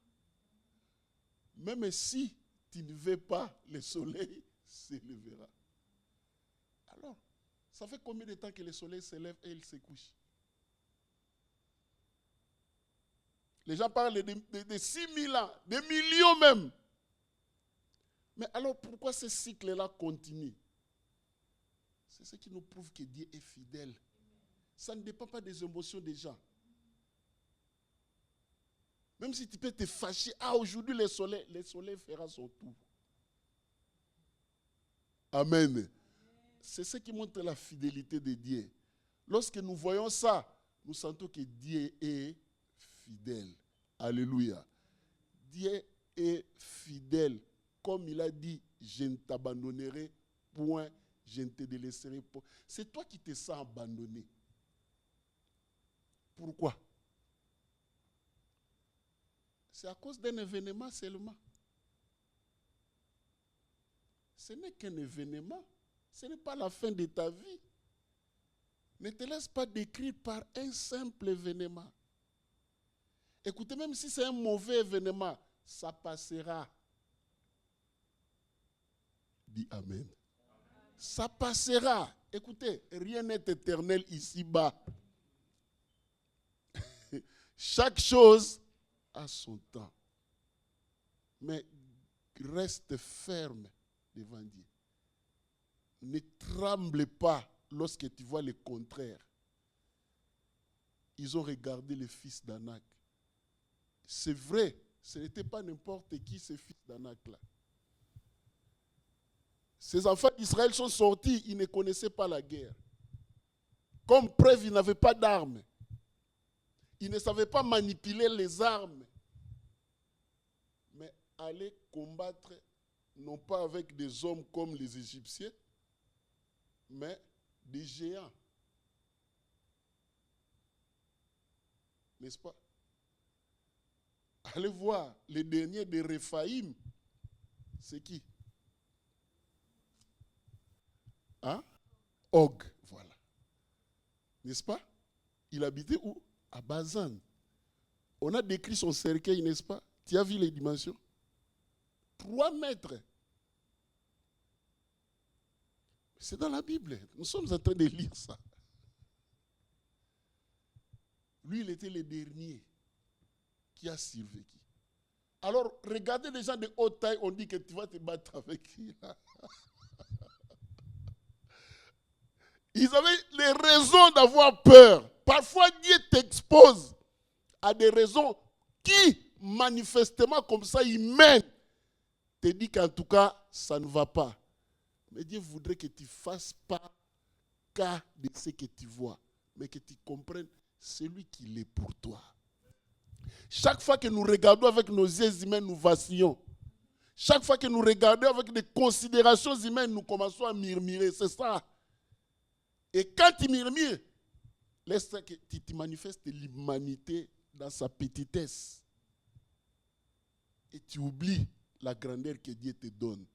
Même si tu ne veux pas, le soleil s'élèvera. Alors, ça fait combien de temps que le soleil s'élève et il se couche? Les gens parlent de 6000 ans, des millions même. Mais alors pourquoi ce cycle-là continue? C'est ce qui nous prouve que Dieu est fidèle. Ça ne dépend pas des émotions des gens. Même si tu peux te fâcher, aujourd'hui le soleil fera son tour. Amen. C'est ce qui montre la fidélité de Dieu. Lorsque nous voyons ça, nous sentons que Dieu est fidèle. Alléluia. Dieu est fidèle. Comme il a dit, je ne t'abandonnerai point, je ne te délaisserai point. C'est toi qui te sens abandonné. Pourquoi? C'est à cause d'un événement seulement. Ce n'est qu'un événement. Ce n'est pas la fin de ta vie. Ne te laisse pas décrire par un simple événement. Écoutez, même si c'est un mauvais événement, ça passera. Dis Amen. Ça passera. Écoutez, rien n'est éternel ici-bas. Chaque chose a son temps. Mais reste ferme devant Dieu. Ne tremble pas lorsque tu vois le contraire. Ils ont regardé le fils d'Anak. C'est vrai, ce n'était pas n'importe qui ce fils d'Anak-là. Ces enfants d'Israël sont sortis, ils ne connaissaient pas la guerre. Comme preuve, ils n'avaient pas d'armes. Ils ne savaient pas manipuler les armes. Mais aller combattre, non pas avec des hommes comme les Égyptiens, mais des géants. N'est-ce pas? Allez voir, les derniers de Réphaïm, c'est qui? Hein? Og, voilà. N'est-ce pas? Il habitait où? À Bazan. On a décrit son cercueil, n'est-ce pas? Tu as vu les dimensions? 3 mètres. C'est dans la Bible. Nous sommes en train de lire ça. Lui, il était le dernier qui a survécu. Alors, regardez les gens de haute taille, on dit que tu vas te battre avec qui? Ils avaient les raisons d'avoir peur. Parfois, Dieu t'expose à des raisons qui, manifestement, comme ça, humaines, te dit qu'en tout cas, ça ne va pas. Mais Dieu voudrait que tu ne fasses pas cas de ce que tu vois, mais que tu comprennes celui qui l'est pour toi. Chaque fois que nous regardons avec nos yeux humains, nous vacillons. Chaque fois que nous regardons avec des considérations humaines, nous commençons à murmurer. C'est ça. Et quand tu murmures, laisse que tu manifestes l'humanité dans sa petitesse. Et tu oublies la grandeur que Dieu te donne.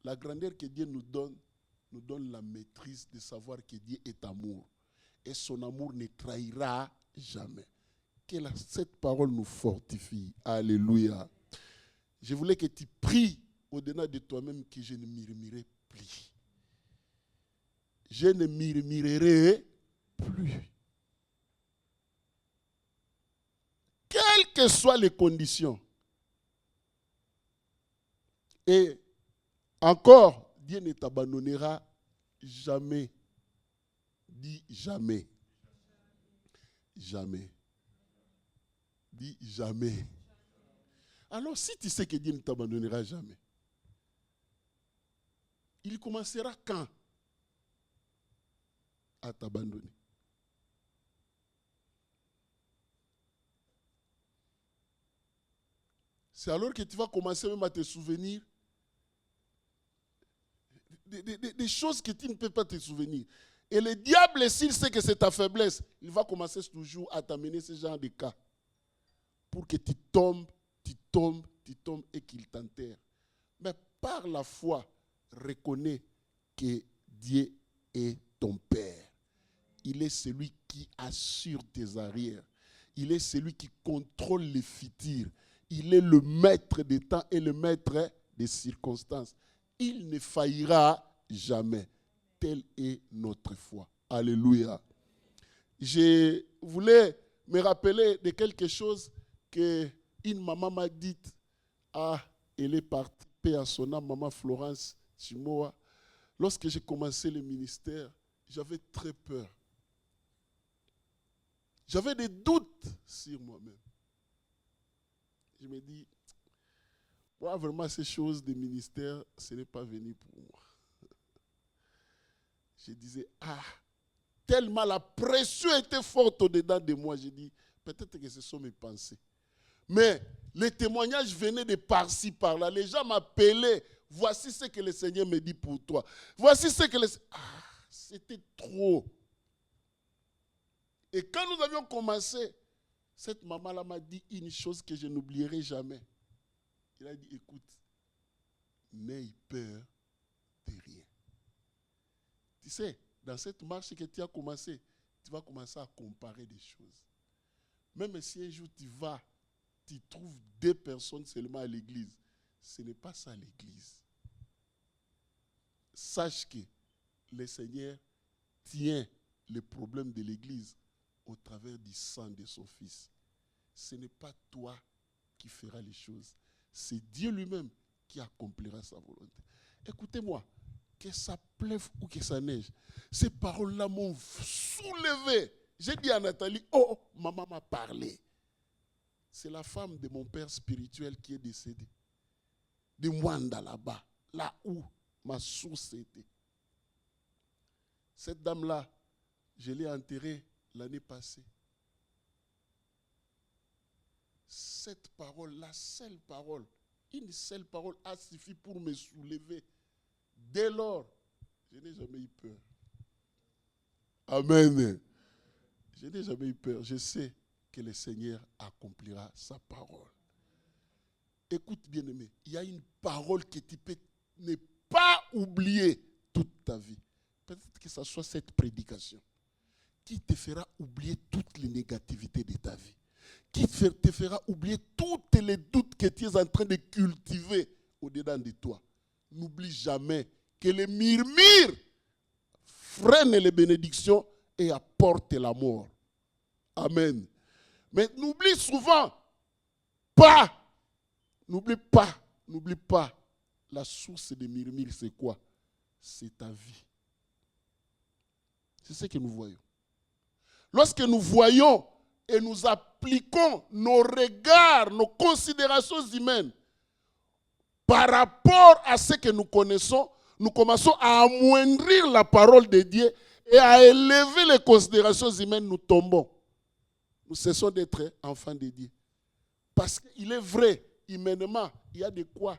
La grandeur que Dieu nous donne la maîtrise de savoir que Dieu est amour. Et son amour ne trahira jamais. Que cette parole nous fortifie. Alléluia. Je voulais que tu pries au-delà de toi-même que je ne murmurerai plus. Je ne murmurerai plus. Quelles que soient les conditions. Et encore, Dieu ne t'abandonnera jamais. Dis jamais. Jamais. Dis jamais. Alors si tu sais que Dieu ne t'abandonnera jamais, il commencera quand à t'abandonner? C'est alors que tu vas commencer même à te souvenir des choses que tu ne peux pas te souvenir. Et le diable, s'il sait que c'est ta faiblesse, il va commencer toujours à t'amener ce genre de cas pour que tu tombes et qu'il t'enterre. Mais par la foi, reconnais que Dieu est ton Père. Il est celui qui assure tes arrières. Il est celui qui contrôle les futurs. Il est le maître des temps et le maître des circonstances. Il ne faillira jamais. Telle est notre foi. Alléluia. Je voulais me rappeler de quelque chose que une maman m'a dit. Elle est partie, paix à son âme, maman Florence Chimoa. Lorsque j'ai commencé le ministère, j'avais très peur. J'avais des doutes sur moi-même. Je me dis, moi, vraiment, ces choses de ministère, ce n'est pas venu pour moi. Je disais, tellement la pression était forte au-dedans de moi. J'ai dit, peut-être que ce sont mes pensées. Mais les témoignages venaient de par-ci, par-là. Les gens m'appelaient, voici ce que le Seigneur me dit pour toi. Voici ce que le Seigneur... c'était trop. Et quand nous avions commencé, cette maman-là m'a dit une chose que je n'oublierai jamais. Il a dit, écoute, n'aie peur de rien. Tu sais, dans cette marche que tu as commencé, tu vas commencer à comparer des choses. Même si un jour tu trouves 2 personnes seulement à l'église, ce n'est pas ça l'église. Sache que le Seigneur tient le problème de l'église au travers du sang de son Fils. Ce n'est pas toi qui feras les choses. C'est Dieu lui-même qui accomplira sa volonté. Écoutez-moi, que ça pleuve ou que ça neige, ces paroles-là m'ont soulevé. J'ai dit à Nathalie, maman m'a parlé. C'est la femme de mon père spirituel qui est décédée. De Mwanda là-bas, là où ma source était. Cette dame-là, je l'ai enterrée l'année passée. Cette parole, la seule parole, une seule parole a suffi pour me soulever. Dès lors, je n'ai jamais eu peur. Amen. Je n'ai jamais eu peur. Je sais que le Seigneur accomplira sa parole. Écoute, bien-aimé, il y a une parole que tu peux ne pas oublier toute ta vie. Peut-être que ce soit cette prédication qui te fera oublier toutes les négativités de ta vie. Qui te fera oublier tous les doutes que tu es en train de cultiver au-dedans de toi. N'oublie jamais que les murmures freinent les bénédictions et apportent la mort. Amen. Mais n'oublie souvent pas, n'oublie pas, la source des murmures, c'est quoi? C'est ta vie. C'est ce que nous voyons. Lorsque nous voyons et nous appliquons nos regards, nos considérations humaines par rapport à ce que nous connaissons, nous commençons à amoindrir la parole de Dieu et à élever les considérations humaines, nous tombons. Nous cessons d'être enfants de Dieu. Parce qu'il est vrai, humainement, il y a de quoi.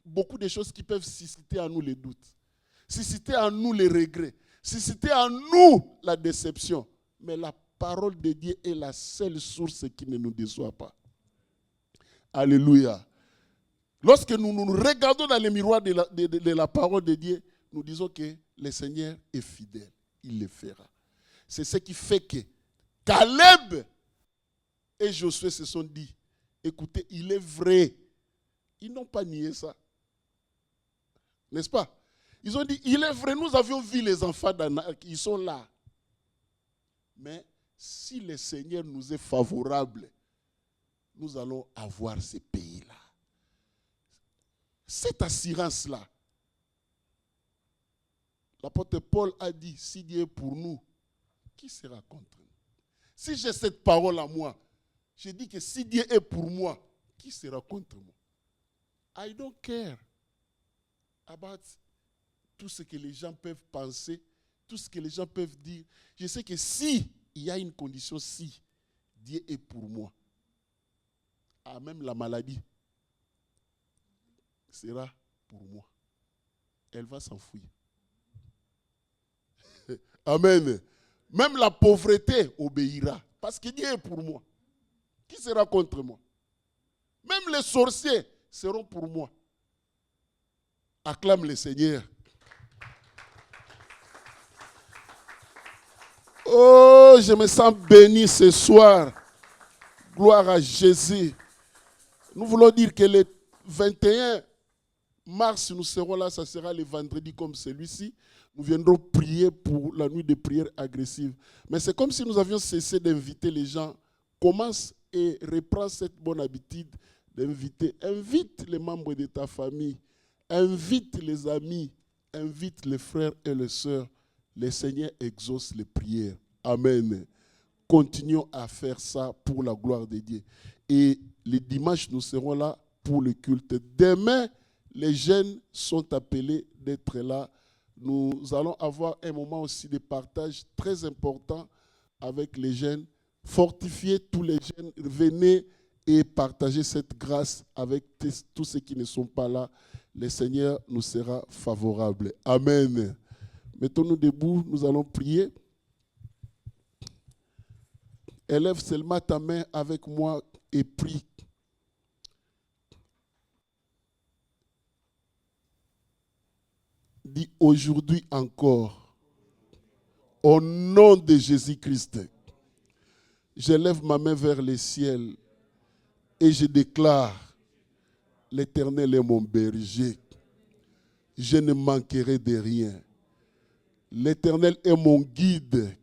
Beaucoup de choses qui peuvent susciter en nous les doutes, susciter en nous les regrets, susciter en nous la déception. Mais la parole de Dieu est la seule source qui ne nous déçoit pas. Alléluia. Lorsque nous nous regardons dans le miroir de la parole de Dieu, nous disons que le Seigneur est fidèle. Il le fera. C'est ce qui fait que Caleb et Josué se sont dit, écoutez, il est vrai. Ils n'ont pas nié ça. N'est-ce pas? Ils ont dit, il est vrai, nous avions vu les enfants d'Anak, ils sont là. Mais si le Seigneur nous est favorable, nous allons avoir ces pays-là. Cette assurance-là, l'apôtre Paul a dit, si Dieu est pour nous, qui sera contre nous? Si j'ai cette parole à moi, je dis que si Dieu est pour moi, qui sera contre moi? I don't care about tout ce que les gens peuvent penser, tout ce que les gens peuvent dire. Je sais que si il y a une condition, si Dieu est pour moi, même la maladie sera pour moi. Elle va s'enfuir. Amen. Même la pauvreté obéira. Parce que Dieu est pour moi. Qui sera contre moi? Même les sorciers seront pour moi. Acclame le Seigneur. Oh, je me sens béni ce soir. Gloire à Jésus. Nous voulons dire que le 21 mars, nous serons là, ça sera le vendredi comme celui-ci. Nous viendrons prier pour la nuit de prière agressive. Mais c'est comme si nous avions cessé d'inviter les gens. Commence et reprends cette bonne habitude d'inviter. Invite les membres de ta famille. Invite les amis. Invite les frères et les sœurs. Le Seigneur exauce les prières. Amen. Continuons à faire ça pour la gloire de Dieu. Et les dimanches, nous serons là pour le culte. Demain, les jeunes sont appelés d'être là. Nous allons avoir un moment aussi de partage très important avec les jeunes. Fortifiez tous les jeunes. Venez et partagez cette grâce avec tous ceux qui ne sont pas là. Le Seigneur nous sera favorable. Amen. Mettons-nous debout, nous allons prier. Élève seulement ta main avec moi et prie. Dis aujourd'hui encore, au nom de Jésus-Christ, j'élève ma main vers le ciel et je déclare, l'Éternel est mon berger. Je ne manquerai de rien. L'Éternel est mon guide,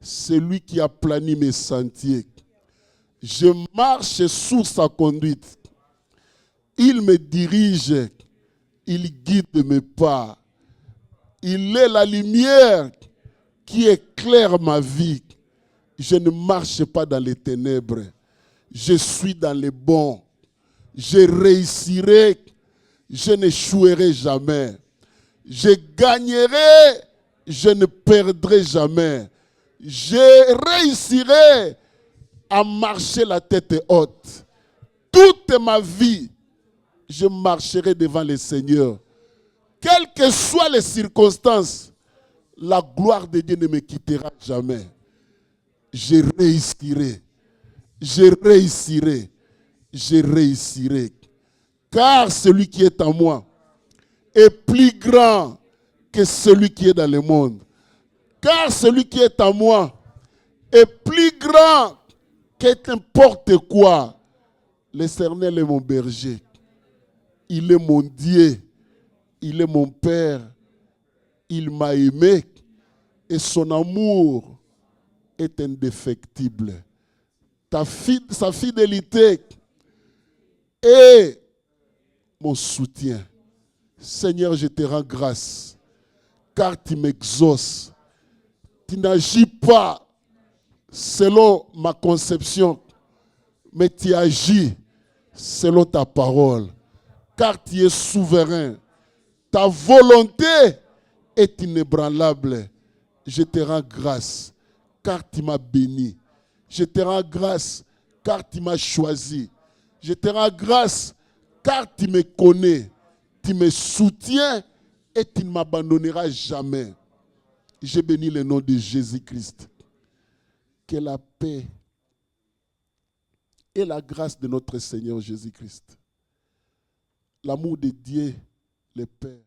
celui qui a plani mes sentiers. Je marche sous sa conduite. Il me dirige, il guide mes pas. Il est la lumière qui éclaire ma vie. Je ne marche pas dans les ténèbres. Je suis dans les bons. Je réussirai. Je n'échouerai jamais. Je gagnerai. Je ne perdrai jamais. Je réussirai à marcher la tête haute. Toute ma vie, je marcherai devant le Seigneur. Quelles que soient les circonstances, la gloire de Dieu ne me quittera jamais. Je réussirai. Je réussirai. Je réussirai. Car celui qui est en moi est plus grand que celui qui est dans le monde. Car celui qui est en moi est plus grand que n'importe quoi. L'Éternel est mon berger. Il est mon Dieu. Il est mon Père. Il m'a aimé. Et son amour est indéfectible. Sa fidélité est mon soutien. Seigneur, je te rends grâce, car tu m'exauces. Tu n'agis pas selon ma conception, mais tu agis selon ta parole, car tu es souverain. Ta volonté est inébranlable. Je te rends grâce, car tu m'as béni. Je te rends grâce, car tu m'as choisi. Je te rends grâce, car tu me connais. Tu me soutiens et tu ne m'abandonneras jamais. Je bénis le nom de Jésus-Christ. Que la paix et la grâce de notre Seigneur Jésus-Christ, l'amour de Dieu, le Père,